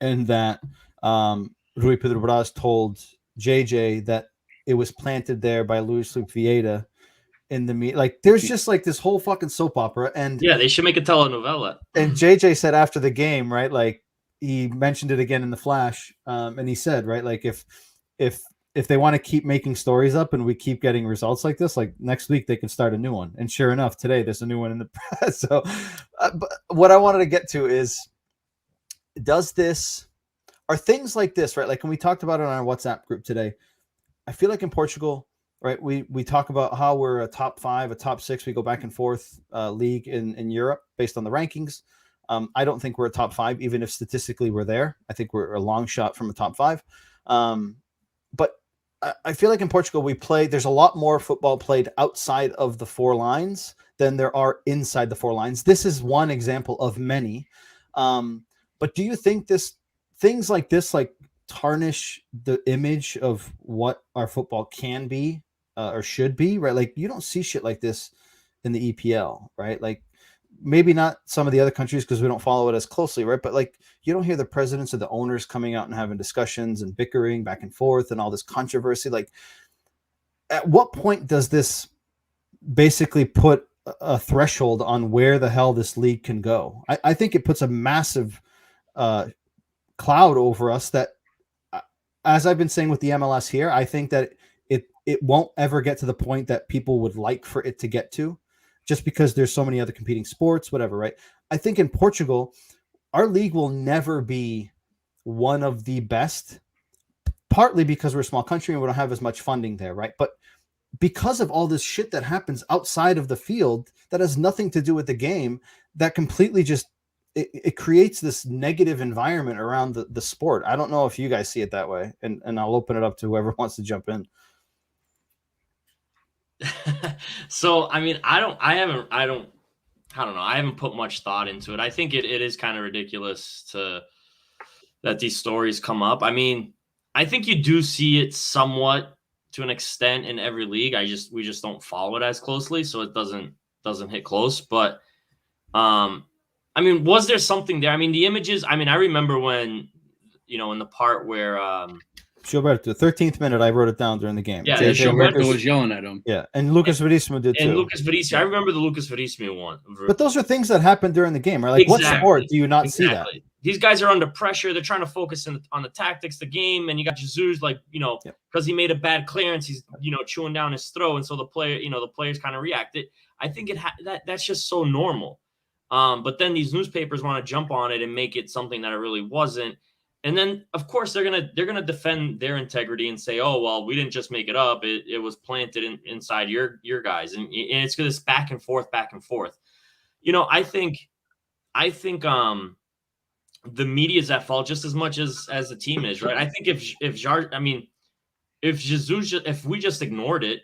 and that Rui Pedro Braz told JJ that it was planted there by Luis Vieira in the like, there's just like this whole fucking soap opera. And yeah, they should make a telenovela. And JJ said after the game, right, like he mentioned it again in the flash, and he said, right, like if they want to keep making stories up and we keep getting results like this, like next week they can start a new one. And sure enough, today there's a new one in the press. So but what I wanted to get to is, are things like this, right? Like when we talked about it on our WhatsApp group today, I feel like in Portugal, right, we talk about how we're a top 5, a top 6, we go back and forth league in Europe based on the rankings. I don't think we're a top 5, even if statistically we're there. I think we're a long shot from a top 5. But I feel like in Portugal there's a lot more football played outside of the 4 lines than there are inside the 4 lines. This is one example of many. But do you think things like this like tarnish the image of what our football can be or should be, right? Like you don't see shit like this in the EPL, right? Like maybe not some of the other countries because we don't follow it as closely, right? But like you don't hear the presidents or the owners coming out and having discussions and bickering back and forth and all this controversy. Like at what point does this basically put a threshold on where the hell this league can go? I think it puts a massive cloud over us that, as I've been saying with the MLS here, I think that it won't ever get to the point that people would like for it to get to, just because there's so many other competing sports, whatever, right? I think in Portugal, our league will never be one of the best, partly because we're a small country and we don't have as much funding there, right? But because of all this shit that happens outside of the field that has nothing to do with the game, that completely just it creates this negative environment around the sport. I don't know if you guys see it that way, and I'll open it up to whoever wants to jump in. So, I mean, I don't know. I haven't put much thought into it. I think it is kind of ridiculous that these stories come up. I mean, I think you do see it somewhat to an extent in every league. We just don't follow it as closely, so it doesn't hit close. But I mean, was there something there? I mean, the images. I mean, I remember when in the part where Gilberto, 13th minute, I wrote it down during the game. Yeah, Gilberto was yelling at him. Yeah, and Lucas Veríssimo did too. And Lucas Veríssimo, I remember the Lucas Veríssimo one. But those are things that happen during the game, right? Like, what sport do you not see that? These guys are under pressure. They're trying to focus on the tactics, the game, and you got Jesus, like, because he made a bad clearance, he's chewing down his throat, and so the players kind of reacted. I think that's just so normal. But then these newspapers want to jump on it and make it something that it really wasn't. And then, of course, they're gonna defend their integrity and say, "Oh, well, we didn't just make it up; it was planted inside your guys," and it's this back and forth. I think the media is at fault just as much as the team is, right? I think if we just ignored it,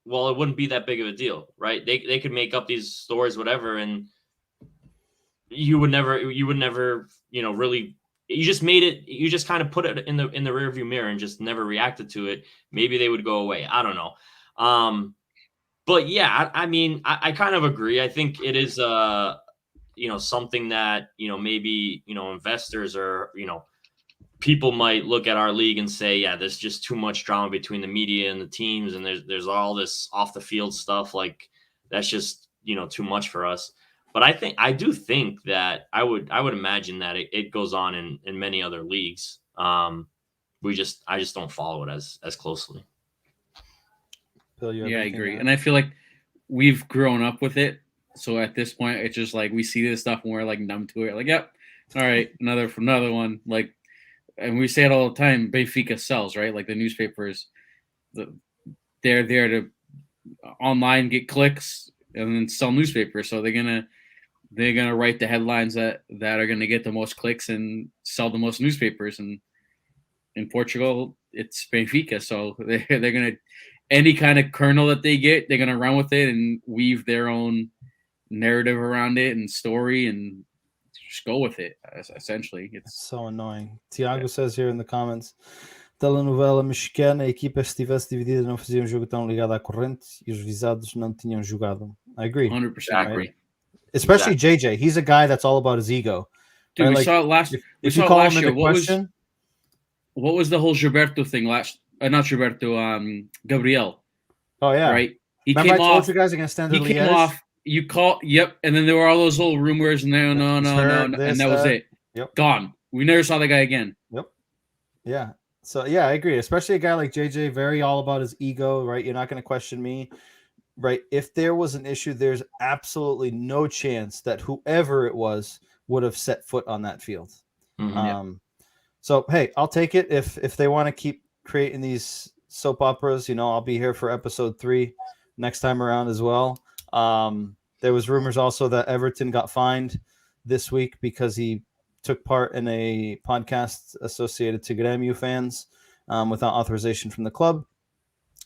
well, it wouldn't be that big of a deal, right? They could make up these stories, whatever, and you would never, really. You just made it. You just kind of put it in the rearview mirror and just never reacted to it. Maybe they would go away. I don't know. But yeah, I mean, I kind of agree. I think it is something that maybe investors or people might look at our league and say, yeah, there's just too much drama between the media and the teams, and there's all this off the field stuff, like that's just too much for us. But I do think that I would imagine that it goes on in many other leagues. I just don't follow it as closely. Phil, I agree. And I feel like we've grown up with it. So at this point, it's just like we see this stuff and we're like numb to it. Like, yep, all right, another one. Like, and we say it all the time, Benfica sells, right? Like the newspapers, they're there to online get clicks and then sell newspapers. So they're gonna write the headlines that are gonna get the most clicks and sell the most newspapers. And in Portugal, it's Benfica, so they're gonna any kind of kernel that they get, they're gonna run with it and weave their own narrative around it and story and just go with it. Essentially, it's so annoying. Tiago says here in the comments, telenovela mexicana, a equipa estivesse dividida não fazia jogo tão ligado à corrente e os visados não tinham jogado. I agree. 100% agree. Especially JJ. He's a guy that's all about his ego. Dude, right? we saw it last. If you call him into question, what was the whole Gilberto thing last? Not Gilberto. Gabriel. Oh yeah. Right. Remember I told you guys against Standard He came off. You call. Yep. And then there were all those little rumors. And no. And that was it. Yep. Gone. We never saw that guy again. Yep. Yeah. So yeah, I agree. Especially a guy like JJ, very all about his ego. Right. You're not going to question me. Right. If there was an issue, there's absolutely no chance that whoever it was would have set foot on that field. Mm-hmm. So, hey, I'll take it. If they want to keep creating these soap operas, I'll be here for episode 3 next time around as well. There was rumors also that Everton got fined this week because he took part in a podcast associated to Grêmio fans without authorization from the club,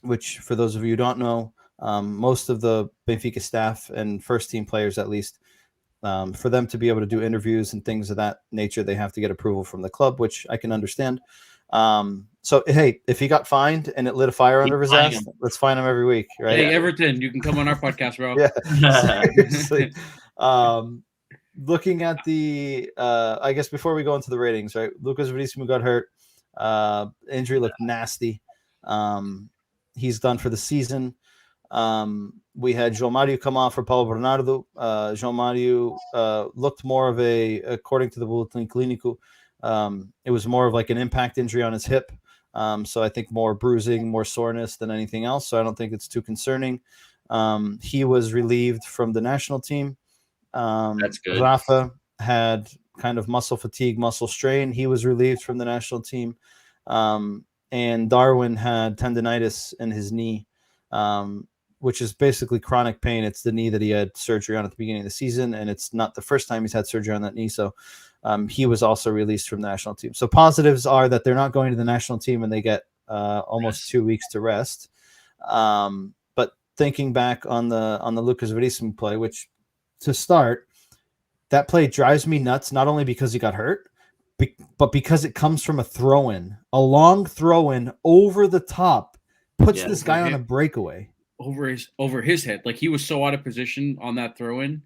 which for those of you who don't know, most of the Benfica staff and first team players, at least, For them to be able to do interviews and things of that nature, they have to get approval from the club, which I can understand. So, hey, if he got fined and it lit a fire under his ass, let's fine him every week, right? Hey, Everton, you can come on our podcast, bro. Yeah, seriously. Looking at the, I guess before we go into the ratings, right? Lucas Veríssimo got hurt. Injury looked nasty. He's done for the season. We had João Mario come off for Paulo Bernardo. João Mario looked more of a, according to the Boletim Clínico, it was more of like an impact injury on his hip. So I think more bruising, more soreness than anything else. So I don't think it's too concerning. He was relieved from the national team. That's good. Rafa had kind of muscle fatigue, muscle strain. He was relieved from the national team. And Darwin had tendonitis in his knee, which is basically chronic pain. It's the knee that he had surgery on at the beginning of the season, and it's not the first time he's had surgery on that knee. So he was also released from the national team. So positives are that they're not going to the national team and they get almost 2 weeks to rest. But thinking back on the Lucas Veríssimo play, which to start, that play drives me nuts, not only because he got hurt, but because it comes from a throw-in, a long throw-in over the top, puts this guy on a breakaway. Over his head. Like he was so out of position on that throw-in.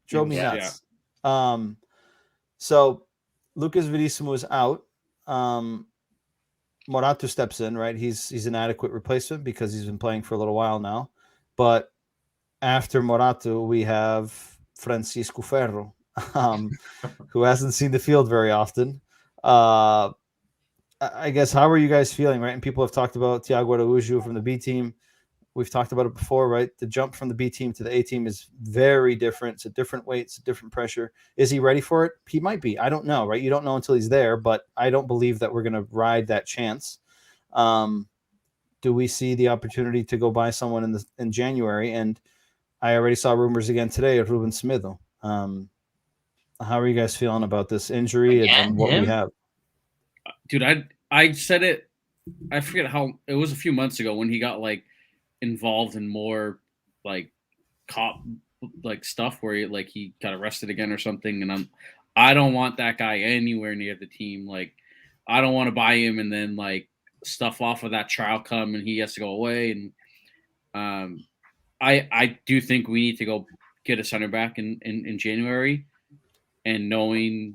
Drove me nuts. Yeah. So Lucas Veríssimo is out. Morato steps in, right? He's an adequate replacement because he's been playing for a little while now. But after Morato, we have Francisco Ferro, who hasn't seen the field very often. I guess, how are you guys feeling, right? And people have talked about Tiago Araújo from the B team. We've talked about it before, right? The jump from the B team to the A team is very different. It's a different weight. It's a different pressure. Is he ready for it? He might be. I don't know, right? You don't know until he's there, but I don't believe that we're going to ride that chance. Do we see the opportunity to go buy someone in January? And I already saw rumors again today of Ruben Smido. How are you guys feeling about this injury and what we have? Dude, I said it. I forget how it was a few months ago when he got like involved in more like cop like stuff where he got arrested again or something. And I don't want that guy anywhere near the team. Like I don't want to buy him and then like stuff off of that trial come and he has to go away. And I do think we need to go get a center back in January. And knowing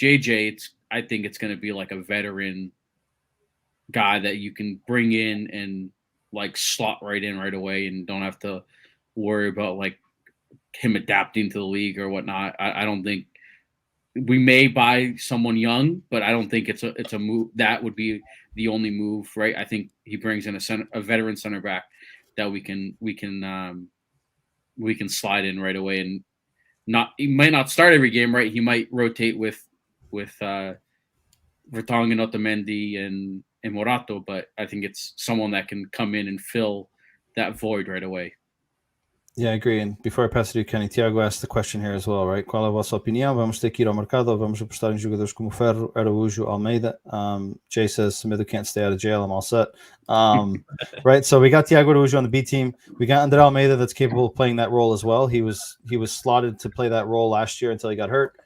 JJ, I think it's going to be like a veteran guy that you can bring in and like slot right in right away and don't have to worry about like him adapting to the league or whatnot. I don't think we may buy someone young, but I don't think it's a move that would be the only move, right? I think he brings in a veteran center back that we can slide in right away and he might not start every game, right? He might rotate with Vertonghen, Otamendi, and Morato, but I think it's someone that can come in and fill that void right away. Yeah, I agree. And before I pass it to you, Kenny, Tiago asked the question here as well, right? Qual é a vossa opinião? Vamos ter que ir ao mercado ou vamos apostar em jogadores como Ferro, Araújo, Almeida? Jay says, Smido can't stay out of jail. I'm all set. Right, so we got Tiago Araújo on the B team. We got André Almeida that's capable of playing that role as well. He was slotted to play that role last year until he got hurt.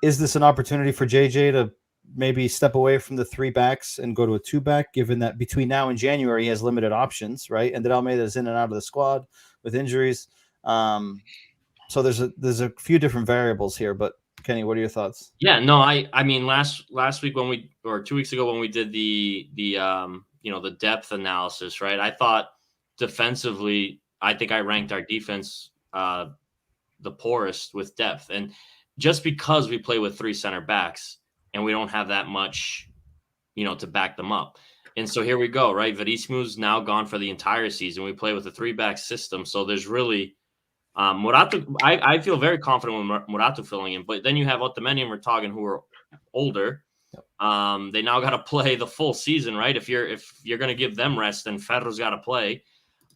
Is this an opportunity for JJ to maybe step away from the 3 backs and go to a 2-back, given that between now and January he has limited options, right? And that Almeida is in and out of the squad with injuries. So there's a few different variables here, but Kenny, what are your thoughts? Yeah, no, I mean last week or 2 weeks ago when we did the depth analysis, right? I thought defensively, I think I ranked our defense the poorest with depth, and just because we play with 3 center backs and we don't have that much, to back them up. And so here we go, right? Veríssimo's now gone for the entire season. We play with a 3-back system. So there's really Morato. I feel very confident with Morato filling in, but then you have Otamendi and Vertonghen who are older. They now got to play the full season, right? If you're going to give them rest, then Ferro's got to play.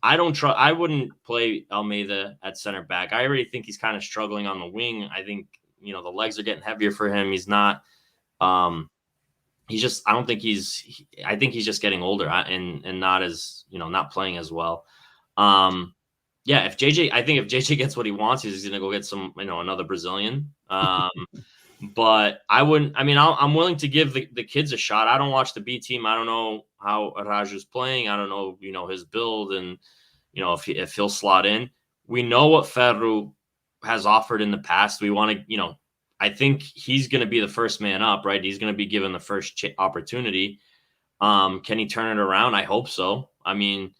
I wouldn't play Almeida at center back. I already think he's kind of struggling on the wing. I think, the legs are getting heavier for him. He's not, I think he's just getting older and not as, not playing as well. Yeah, I think if JJ gets what he wants, he's going to go get some, another Brazilian. But I wouldn't. I mean, I'm willing to give the kids a shot. I don't watch the B team. I don't know how Raju's playing. I don't know, his build and if he'll slot in. We know what Ferro has offered in the past. We want to, I think he's going to be the first man up, right? He's going to be given the first opportunity. Can he turn it around? I hope so. I mean,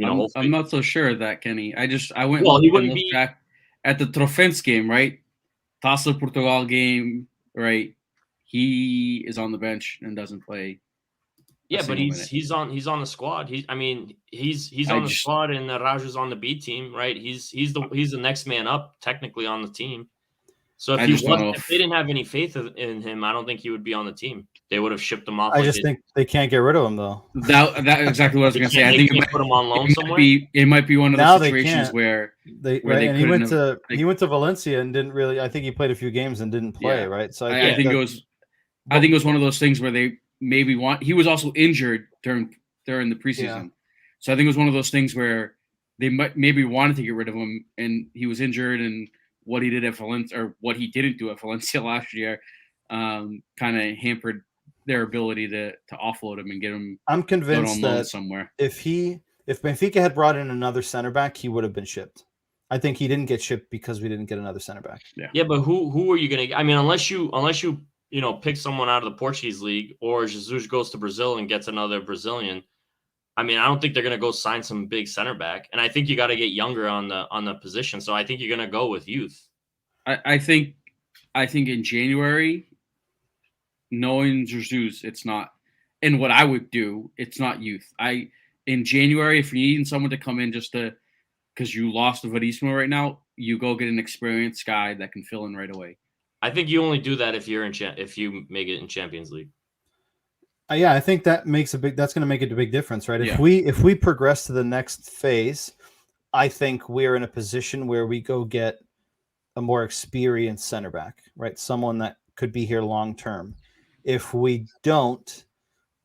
I'm not so sure of that, Kenny. I went Well, he looked wouldn't be. back at the Trofense game, right? Taça Portugal game, right? He is on the bench and doesn't play. Yeah, but he's on the squad. He's on the squad, and Raju's on the B team, right? He's the next man up technically on the team. So if they didn't have any faith in him, I don't think he would be on the team. They would have shipped him off. I just think they can't get rid of him though. That exactly what I was going to say. I think put him on loan somewhere. It might be one of those situations where he went to Valencia and didn't really. I think he played a few games and didn't play, right? So I think it was one of those things where they maybe he was also injured during the preseason. Yeah. So I think it was one of those things where they maybe wanted to get rid of him, and he was injured, and what he did at Valencia or what he didn't do at Valencia last year kind of hampered their ability to offload him and get him. I'm convinced that somewhere. If Benfica had brought in another center back, he would have been shipped. I think he didn't get shipped because we didn't get another center back. Yeah, but who are you going to? I mean, unless you pick someone out of the Portuguese league, or Jesus goes to Brazil and gets another Brazilian. I mean, I don't think they're going to go sign some big center back, and I think you got to get younger on the position. So I think you're going to go with youth. I think in January, knowing Jesus, it's not, and what I would do, it's not youth. In January, if you're needing someone to come in just because you lost to Veríssimo right now, you go get an experienced guy that can fill in right away. I think you only do that if you make it in Champions League. Yeah, I think that's going to make a big difference, right? If we progress to the next phase, I think we're in a position where we go get a more experienced center back, right? Someone that could be here long term. If we don't,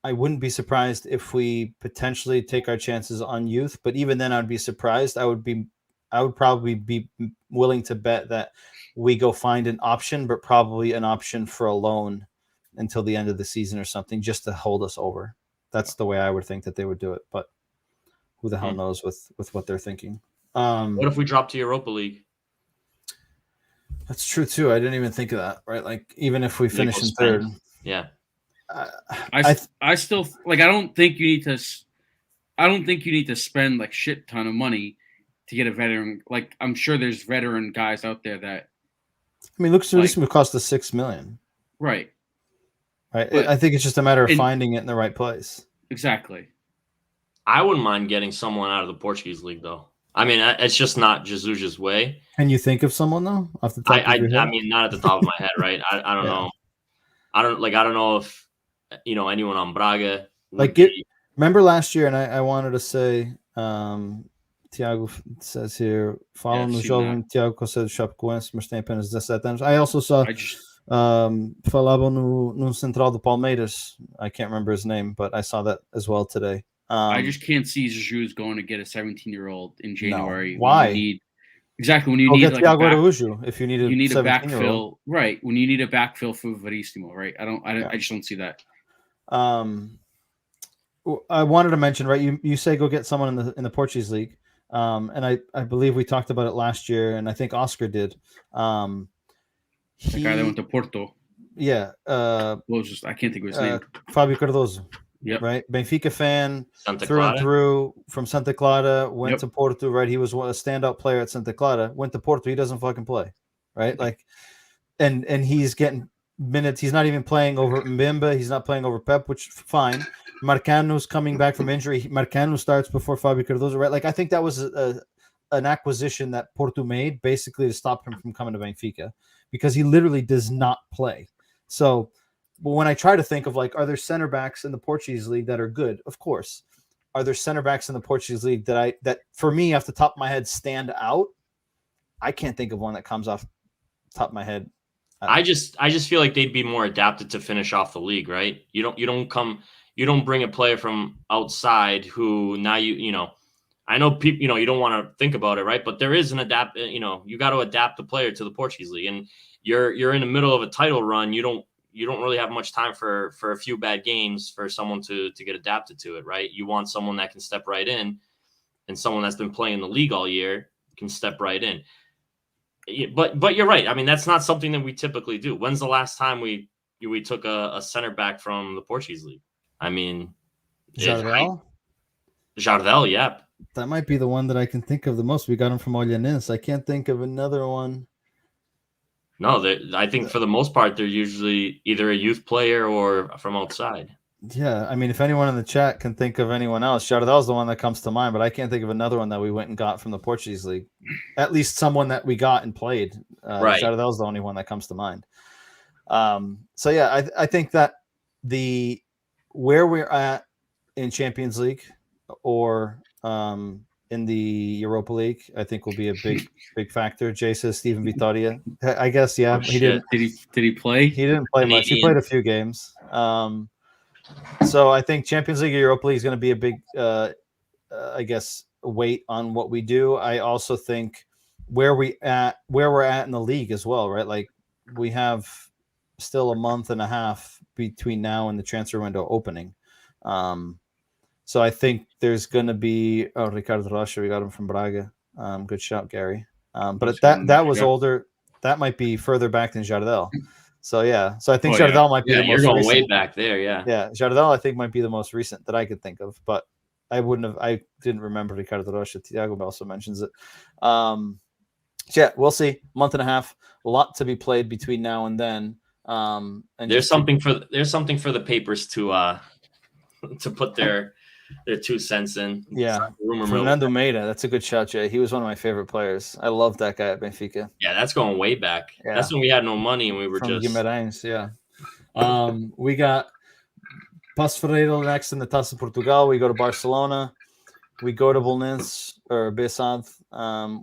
I wouldn't be surprised if we potentially take our chances on youth, but even then I'd be surprised. I would probably be willing to bet that we go find an option, but probably an option for a loan until the end of the season or something, just to hold us over. That's the way I would think that they would do it, but who the hell knows with what they're thinking. What if we drop to Europa League? That's true too. I didn't even think of that, right? Like even if we finish in third. Yeah. I still like, I don't think you need to spend like shit ton of money to get a veteran. Like I'm sure there's veteran guys out there that, I mean, look, Veríssimo would cost us $6 million. Right. Right. But I think it's just a matter of finding it in the right place. Exactly. I wouldn't mind getting someone out of the Portuguese league, though. I mean, it's just not Jesus' way. Can you think of someone though? Off the top of your head? I mean, not at the top of my head, right? I don't know. I don't know if anyone on Braga. Remember last year, and I wanted to say, Tiago says here, falam no jovem Tiago Costa do Chapecoense, mas tem apenas 17 anos. I also saw falavam no Central do Palmeiras. I can't remember his name, but I saw that as well today. I just can't see Jesus going to get a 17-year-old in January. No. Why? When you need like if you need a backfill, right? When you need a backfill for Veríssimo, right? I just don't see that. I wanted to mention, right? You say go get someone in the Portuguese league, and I believe we talked about it last year, and I think Oscar did. The guy that went to Porto. Yeah. I can't think of his name. Fábio Cardoso. Yep. Right. Benfica fan through Clara. And through from Santa Clara, went to Porto, right? He was a standout player at Santa Clara, went to Porto, he doesn't fucking play. Right? Like and he's getting minutes. He's not even playing over Mbemba, he's not playing over Pep, which fine. Marcano's coming back from injury. Marcano starts before Fábio Cardoso, right? Like I think that was an acquisition that Porto made basically to stop him from coming to Benfica because he literally does not play. So but when I try to think of like, are there center backs in the Portuguese league that are good? Of course. Are there center backs in the Portuguese league that for me off the top of my head stand out? I can't think of one that comes off the top of my head. I just feel like they'd be more adapted to finish off the league, right? You don't bring a player from outside who now I know people, you don't want to think about it, right? But there is an you got to adapt the player to the Portuguese league, and you're in the middle of a title run. You don't really have much time for a few bad games for someone to get adapted to it, right? You want someone that can step right in, and someone that's been playing the league all year can step right in. But you're right. I mean, that's not something that we typically do. When's the last time we took a center back from the Portuguese league? I mean, Jardel? Jardel, yeah. That might be the one that I can think of the most. We got him from Olhanense. I can't think of another one. No, I think for the most part, they're usually either a youth player or from outside. Yeah, I mean, if anyone in the chat can think of anyone else, Jardel's the one that comes to mind, but I can't think of another one that we went and got from the Portuguese league. At least someone that we got and played. Right. Jardel's the only one that comes to mind. So yeah, I think that where we're at in Champions League or in the Europa League, I think will be a big factor. Jay says Steven Vitória. I guess, yeah. He did he play? He didn't play much. He played a few games. So I think Champions League or Europa League is going to be a big, I guess, weight on what we do. I also think where we're at in the league as well, right? Like we have still a month and a half between now and the transfer window opening. So I think there's going to be Ricardo Rocha. We got him from Braga. Good shout, Gary. But that was older. That might be further back than Jardel. So yeah. So I think Jardel might be the most you're going recent. way back there. Yeah. Yeah. Jardel, I think, might be the most recent that I could think of. But I didn't remember Ricardo Rocha. Thiago also mentions it. Yeah, we'll see. Month and a half. A lot to be played between now and then. And there's something for the papers to put their 2 cents in. Yeah, Fernando Meira. That's a good shout, Jay. He was one of my favorite players. I love that guy at Benfica. Yeah, that's going way back. Yeah. That's when we had no money and we were from just Guimarães. Yeah. We got Paço Ferreira next in the Taça Portugal. We go to Barcelona. We go to Bolnense or Bessade.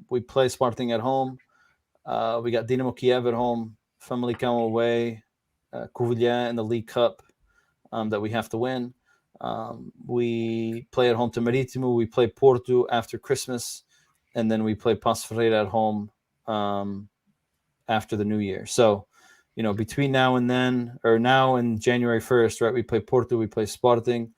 We play Sporting at home. We got Dinamo Kiev at home. Famalicão away. Covilhã in the League Cup that we have to win. We play at home to Veríssimo. We play Porto after Christmas, and then we play Paço Ferreira at home after the New Year. So, between now and then, or now and January 1st, right, we play Porto, we play Sporting,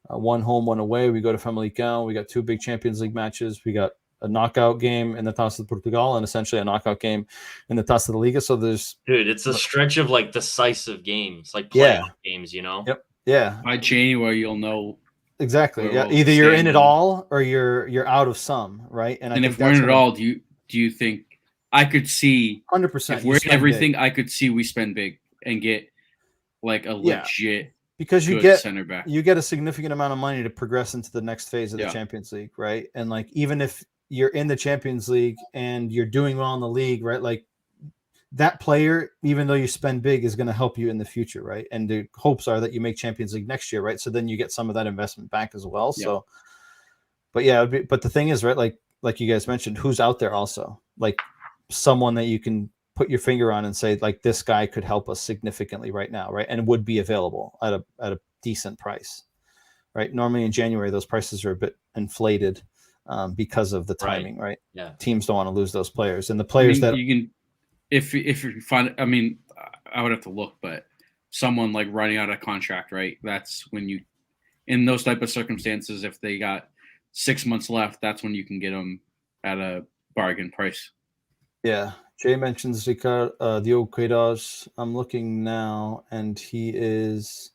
one home, one away. We go to Famalicão. We got 2 big Champions League matches. We got a knockout game in the Taça de Portugal and essentially a knockout game in the Taça de Liga. So it's a stretch of like decisive games, like playoff games, Yep. Yeah. By January, you'll know exactly. Yeah. Either you're in it all or you're out of some, right? And if we're in it all, do you think I could see 100%? If we're in everything, big. I could see we spend big and get like a legit because you get center back. You get a significant amount of money to progress into the next phase of the Champions League, right? And like even if you're in the Champions League and you're doing well in the league, right? Like that player, even though you spend big, is going to help you in the future, right? And the hopes are that you make Champions League next year, right? So then you get some of that investment back as well. Yeah. So, but but the thing is, right? Like you guys mentioned, who's out there also? Like someone that you can put your finger on and say, like, this guy could help us significantly right now, right? And would be available at a decent price, right? Normally in January, those prices are a bit inflated because of the timing, right? Yeah. Teams don't want to lose those players, and the players that you can. If you find, I mean, I would have to look, but someone like running out of contract, right? That's when you, in those type of circumstances, if they got 6 months left, that's when you can get them at a bargain price. Yeah. Jay mentions Ricardo Diogo Queiroz. I'm looking now, and he is,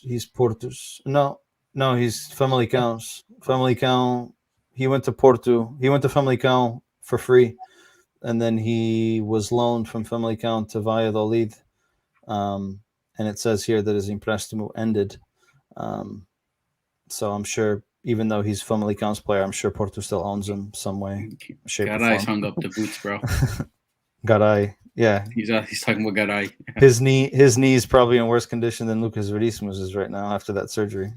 he's Porto's. No, he's Famalicão's. Famalicão. He went to Porto. He went to Famalicão for free. And then he was loaned from Famalicão to Valladolid. And it says here that his empréstimo ended. So I'm sure, even though he's Famalicão's player, I'm sure Porto still owns him some way, shape, or form. Hung up the boots, bro. Garay, yeah. He's talking about Garay. His knee is probably in worse condition than Lucas Veríssimo's is right now after that surgery.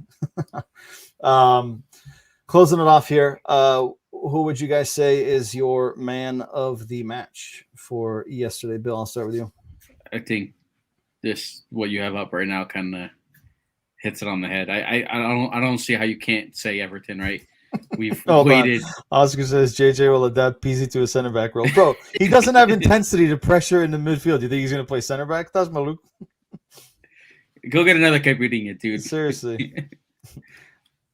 Closing it off here. Who would you guys say is your man of the match for yesterday? Bill, I'll start with you. I think what you have up right now kind of hits it on the head. I don't see how you can't say Everton, right? We've Hold on. waited. Oscar says JJ will adapt Peasy to a center back role. Bro, he doesn't have intensity to pressure in the midfield. Do you think he's going to play center back? That's Maluk. Go get another caipirinha, dude. Seriously.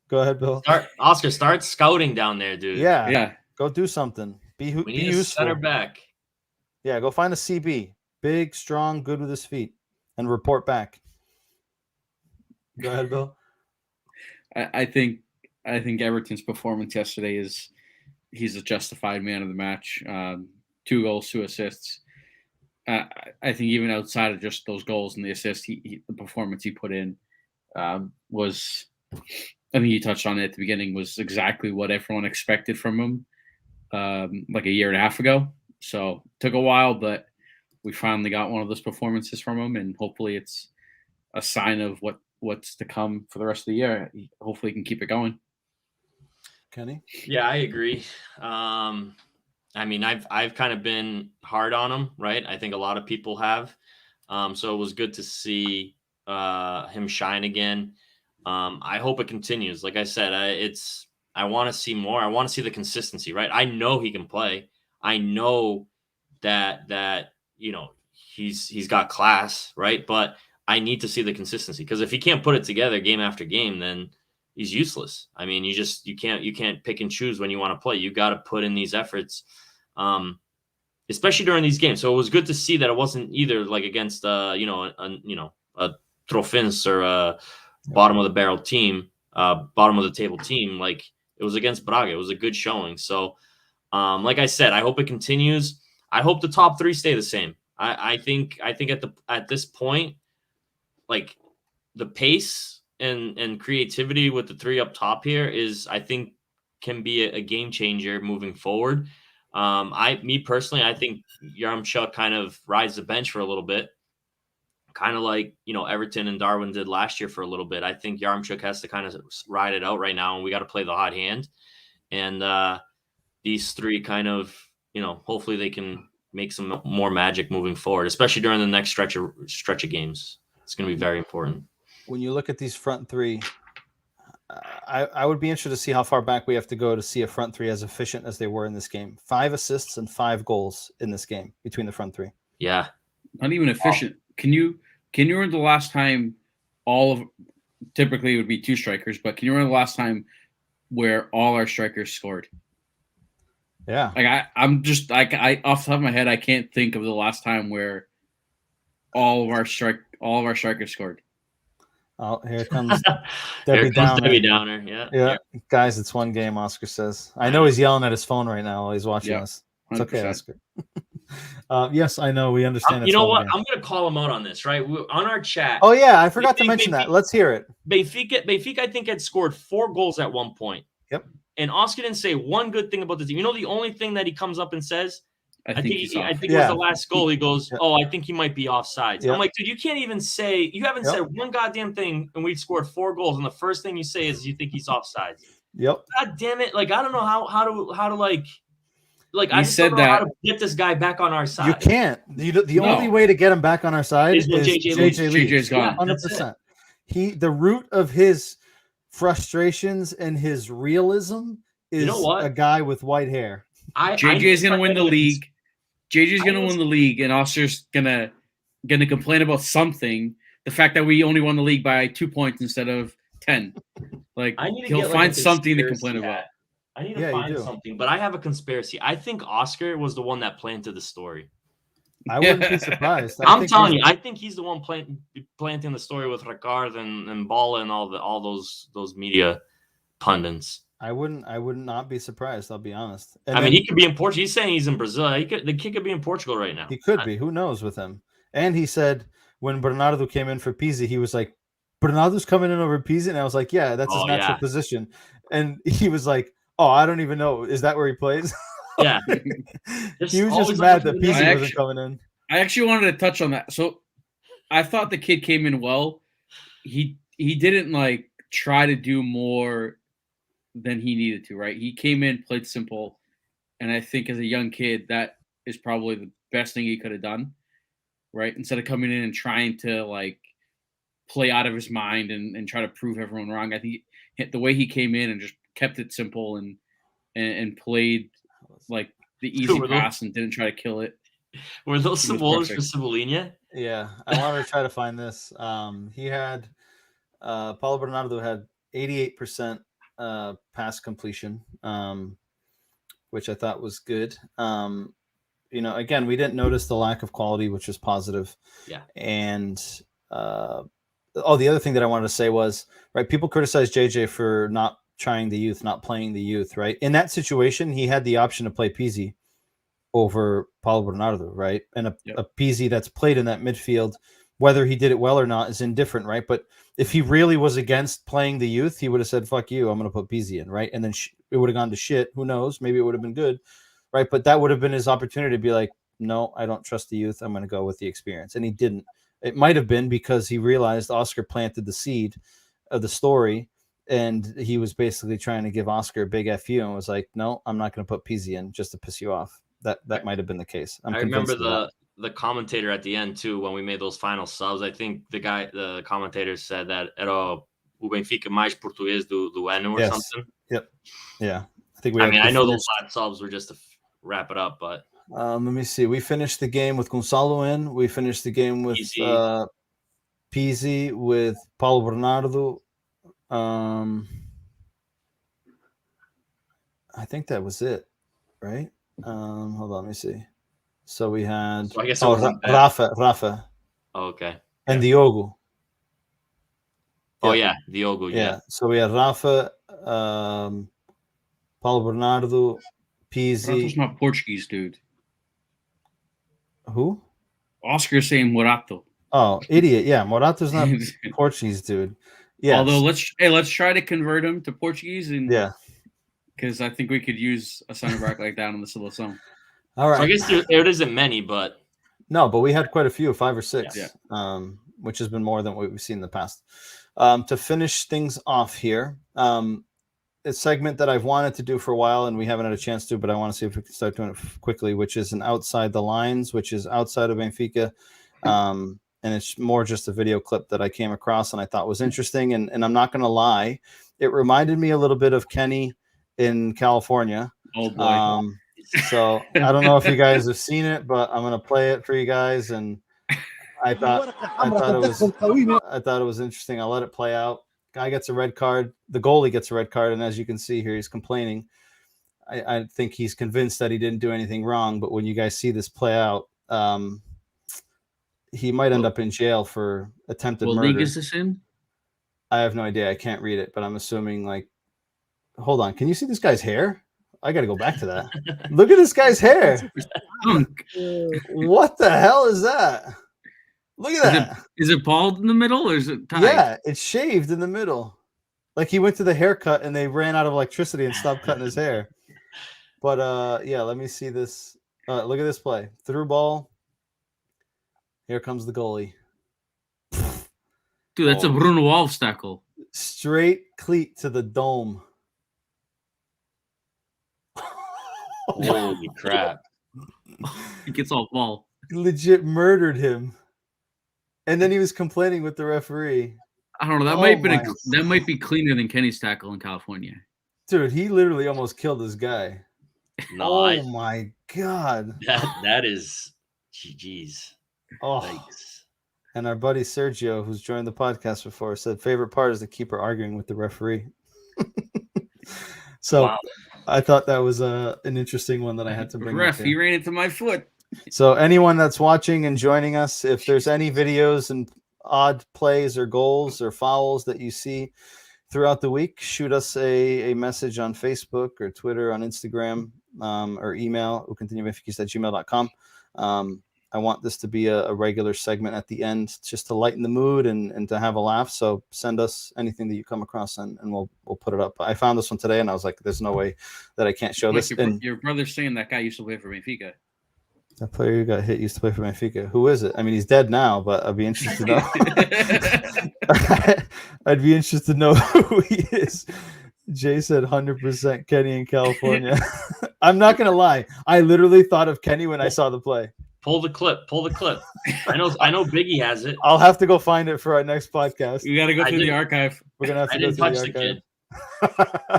Go ahead, Bill. Oscar, start scouting down there, dude. Yeah. Yeah. Go do something. Be We need a useful. center back. Yeah, go find a CB. Big, strong, good with his feet. And report back. Go ahead, Bill. I think Everton's performance yesterday he's a justified man of the match. 2 goals, 2 assists. I think even outside of just those goals and the assists, the performance he put in was, I think you touched on it at the beginning, was exactly what everyone expected from him like a year and a half ago. So it took a while, but we finally got one of those performances from him, and hopefully it's a sign of what's to come for the rest of the year. Hopefully he can keep it going. Kenny? Yeah, I agree. I mean, I've kind of been hard on him, right? I think a lot of people have. So it was good to see him shine again. I hope it continues. Like I said, I want to see more. I want to see the consistency, right? I know he can play. I know that he's got class, right? But I need to see the consistency, because if he can't put it together game after game, then he's useless. I mean, you can't pick and choose when you want to play. You got to put in these efforts, especially during these games. So it was good to see that it wasn't either like against a Trofins or a bottom of the barrel team, bottom of the table team. Like, it was against Braga. It was a good showing. So, like I said, I hope it continues. I hope the top 3 stay the same. I think at this point, like, the pace and creativity with the 3 up top here I think can be a game changer moving forward. Me personally, I think Yarmchuk kind of rides the bench for a little bit, kind of like, Everton and Darwin did last year for a little bit. I think Yarmchuk has to kind of ride it out right now, and we got to play the hot hand. And these 3 kind of, hopefully they can make some more magic moving forward, especially during the next stretch of games. It's going to be very important. When you look at these front 3, I would be interested to see how far back we have to go to see a front 3 as efficient as they were in this game. 5 assists and 5 goals in this game between the front 3. Yeah. Not even efficient. Can you remember the last time typically it would be 2 strikers, but can you remember the last time where all our strikers scored? Yeah. Like I'm just like off the top of my head, I can't think of the last time where all of our strikers scored. Oh, here comes Debbie Downer. Debbie Downer. Yeah. Guys, it's one game, Oscar says. I know he's yelling at his phone right now while he's watching us. It's 100%. Okay, Oscar. Yes, I know. We understand. You know what? Game. I'm going to call him out on this, right? On our chat. Oh, yeah. I forgot to mention that. Let's hear it. Benfica, I think, had scored 4 goals at one point. Yep. And Oscar didn't say one good thing about the team. The only thing that he comes up and says, I think it was the last goal. He goes, I think he might be offsides. I'm like, dude, you can't even say, you haven't said one goddamn thing, and we've scored 4 goals, and the first thing you say is you think he's offsides. Yep. God damn it. Like, I don't know how to like I just said don't know how to get this guy back on our side. You can't. The only way to get him back on our side is JJ leaves. JJ's gone. 100%. The root of his frustrations and his realism is a guy with white hair. JJ's going to win the league. JJ's going to win the league, and Oscar's gonna complain about something. The fact that we only won the league by 2 points instead of 10. Like, he'll find something to complain about. I need to find something, but I have a conspiracy. I think Oscar was the one that planted the story. I wouldn't be surprised. I'm telling you, I think he's the one planting the story with Ricard and Balla and all those media pundits. I would not be surprised. I'll be honest. And he could be in Portugal. He's saying he's in Brazil. The kid could be in Portugal right now. He could be. Who knows with him? And he said when Bernardo came in for Pizzi, he was like, Bernardo's coming in over Pizzi, and I was like, yeah, that's his natural position. And he was like, oh, I don't even know. Is that where he plays? Yeah. He was just mad that Pizzi wasn't coming in. I actually wanted to touch on that. So I thought the kid came in well. He didn't like try to do more than he needed to, right? He came in, played simple, and I think as a young kid, that is probably the best thing he could have done, right? Instead of coming in and trying to like play out of his mind and try to prove everyone wrong. I think the way he came in and just kept it simple and played like the easy pass and didn't try to kill it. Were those some goals for Cebolinha? Yeah, I wanted to try to find this. He had Paulo Bernardo had 88% pass completion, which I thought was good. Again, we didn't notice the lack of quality, which was positive. Yeah. And the other thing that I wanted to say was, right, people criticize JJ for not trying the youth, not playing the youth, right? In that situation, he had the option to play Pizzi over Paulo Bernardo, right? And a Pizzi that's played in that midfield, whether he did it well or not is indifferent, right? But if he really was against playing the youth, he would have said, fuck you, I'm going to put Pizzi in, right? And then it would have gone to shit. Who knows? Maybe it would have been good, right? But that would have been his opportunity to be like, no, I don't trust the youth. I'm going to go with the experience. And he didn't. It might have been because he realized Oscar planted the seed of the story, and he was basically trying to give Oscar a big FU and was like, no, I'm not going to put Pizzi in just to piss you off. That might have been the case. I remember the commentator at the end too, when we made those final subs. I think the commentator said that era o Benfica mais português do ano or something. Yep. Yeah. I know those last subs were just to wrap it up, but let me see. We finished the game with Gonçalo in. We finished the game with Pizzi, with Paulo Bernardo. I think that was it, right? Hold on, let me see. So we had Rafa. Oh, okay. And Diogo. Oh yeah, Diogo. Yeah. So we had Rafa, Paulo Bernardo, Pizzi. Morato's not Portuguese, dude. Who? Oscar's saying Morato. Oh, idiot! Yeah, Morato's not Portuguese, dude. Yeah. Although let's try to convert him to Portuguese and because I think we could use a center back like that on the Seleção. All right. So I guess there isn't many, but we had quite a few, 5 or 6, which has been more than what we've seen in the past. To finish things off here, a segment that I've wanted to do for a while and we haven't had a chance to, but I want to see if we can start doing it quickly, which is an outside the lines, which is outside of Benfica. And it's more just a video clip that I came across and I thought was interesting. And I'm not going to lie, it reminded me a little bit of Kenny in California. Oh boy. So I don't know if you guys have seen it, but I'm going to play it for you guys. And I thought it was interesting. I'll let it play out. Guy gets a red card. The goalie gets a red card. And as you can see here, he's complaining. I think he's convinced that he didn't do anything wrong. But when you guys see this play out, he might end up in jail for attempted murder. What league is this in? I have no idea. I can't read it, but I'm assuming hold on. Can you see this guy's hair? I got to go back to that. Look at this guy's hair. What the hell is that? Look at that. Is it bald in the middle or is it tied? Yeah, it's shaved in the middle. Like he went to the haircut and they ran out of electricity and stopped cutting his hair. But let me see this. Look at this play. Through ball. Here comes the goalie. Dude, that's a Bruno Alves tackle. Straight cleat to the dome. Holy crap. He gets off ball. Legit murdered him. And then he was complaining with the referee. I don't know. That might be cleaner than Kenny's tackle in California. Dude, he literally almost killed this guy. No, my God. That is GG's. Oh. Thanks. And our buddy Sergio, who's joined the podcast before, said favorite part is the keeper arguing with the referee. So wow. I thought that was an interesting one that I had to bring up. He ran into my foot. So anyone that's watching and joining us, if there's any videos and odd plays or goals or fouls that you see throughout the week, shoot us a message on Facebook or Twitter, on Instagram, or email cantinhobenfiquista@gmail.com. I want this to be a regular segment at the end just to lighten the mood and to have a laugh. So send us anything that you come across and we'll put it up. I found this one today and I was like, there's no way that I can't show this. Your brother's saying that guy used to play for Benfica. That player who got hit used to play for Benfica. Who is it? I mean, he's dead now, but I'd be interested to know. I'd be interested to know who he is. Jay said 100% Kenny in California. I'm not going to lie. I literally thought of Kenny when I saw the play. Pull the clip. I know Biggie has it. I'll have to go find it for our next podcast. You got to go through the archive. We're gonna have to go through the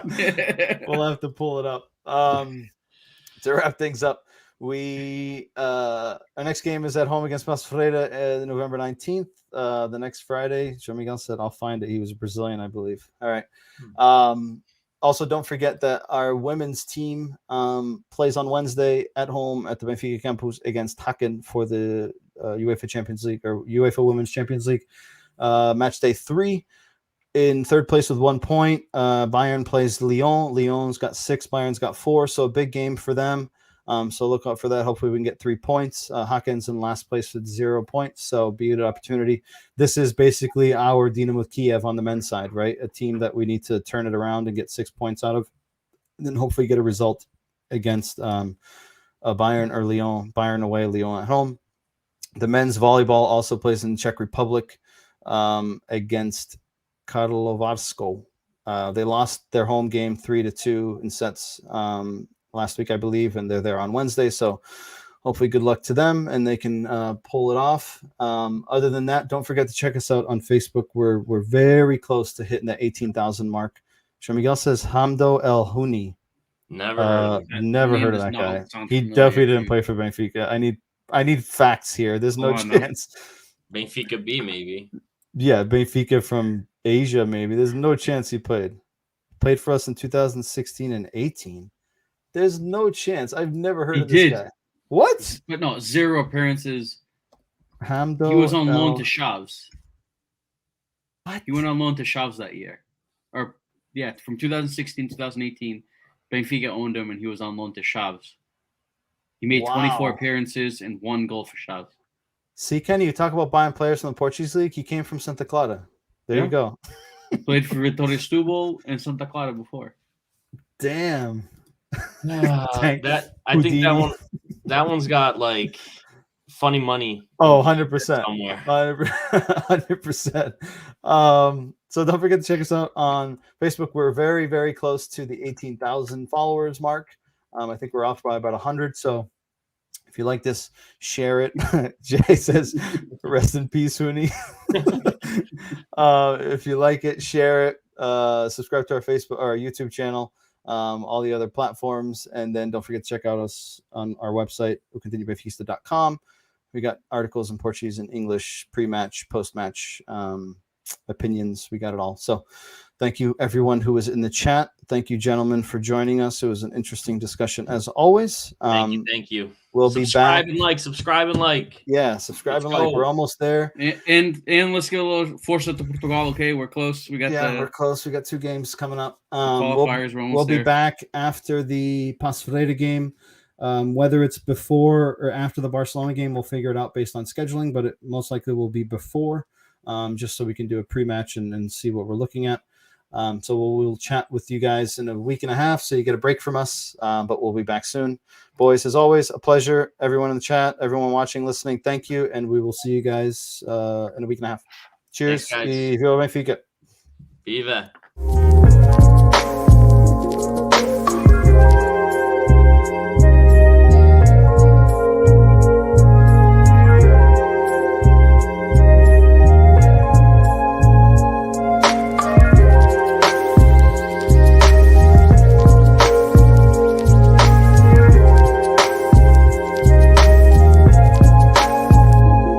archive. We'll have to pull it up. To wrap things up, our next game is at home against Pasfreira November 19th. The next Friday. João Miguel said I'll find it. He was a Brazilian, I believe. All right. Also, don't forget that our women's team plays on Wednesday at home at the Benfica campus against Haken for the UEFA Champions League or UEFA Women's Champions League. Match day 3. In third place with 1 point, Bayern plays Lyon. Lyon's got 6, Bayern's got 4, so a big game for them. So look out for that. Hopefully we can get 3 points. Haken's in last place with 0 points, so be an opportunity. This is basically our Dynamo Kiev on the men's side, right? A team that we need to turn it around and get 6 points out of, and then hopefully get a result against Bayern or Lyon. Bayern away, Lyon at home. The men's volleyball also plays in the Czech Republic against Karlovarsko. They lost their home game 3-2 in sets last week, I believe, and they're there on Wednesday. So hopefully good luck to them and they can pull it off. Other than that, don't forget to check us out on Facebook. We're very close to hitting the 18,000 mark. João Miguel says Hamdo El Houni. Never heard of that guy. He definitely didn't play for Benfica. I need facts here. There's no chance. Benfica B, maybe. Yeah, Benfica from Asia, maybe. There's no chance he played. Played for us in 2016 and 18. There's no chance. I've never heard of this guy. What? But no, 0 appearances. Hamdo He was on loan to Chaves. What? He went on loan to Chaves that year. Or, yeah, from 2016 2018, Benfica owned him, and he was on loan to Chaves. He made 24 appearances and 1 goal for Chaves. See, Kenny, you talk about buying players from the Portuguese League. He came from Santa Clara. There you go. Played for Vitória Setúbal and Santa Clara before. Damn. I think that one's got like funny money. Oh, 100%. Somewhere. 100%. So don't forget to check us out on Facebook. We're very, very close to the 18,000 followers mark. I think we're off by about 100. So if you like this, share it. Jay says, rest in peace, Houni. If you like it, share it. Subscribe to our Facebook or our YouTube channel, all the other platforms. And then don't forget to check out us on our website, cantinhobenfiquista.com. We got articles in Portuguese and English, pre-match, post-match, opinions. We got it all. So thank you, everyone who was in the chat. Thank you, gentlemen, for joining us. It was an interesting discussion, as always. Thank you. We'll subscribe be back. Subscribe and like. Yeah, subscribe and like. We're almost there. And let's get a little Força to Portugal. Okay, we're close. We're close. We got 2 games coming up. Qualifiers. We'll be back after the Pasfreira game. Whether it's before or after the Barcelona game, we'll figure it out based on scheduling, but it most likely will be before, just so we can do a pre-match and see what we're looking at. So we'll chat with you guys in a week and a half, so you get a break from us, but we'll be back soon. Boys, as always, a pleasure. Everyone in the chat, everyone watching, listening, thank you, and we will see you guys in a week and a half. Cheers. Thanks, guys. Viva Benfica. Viva.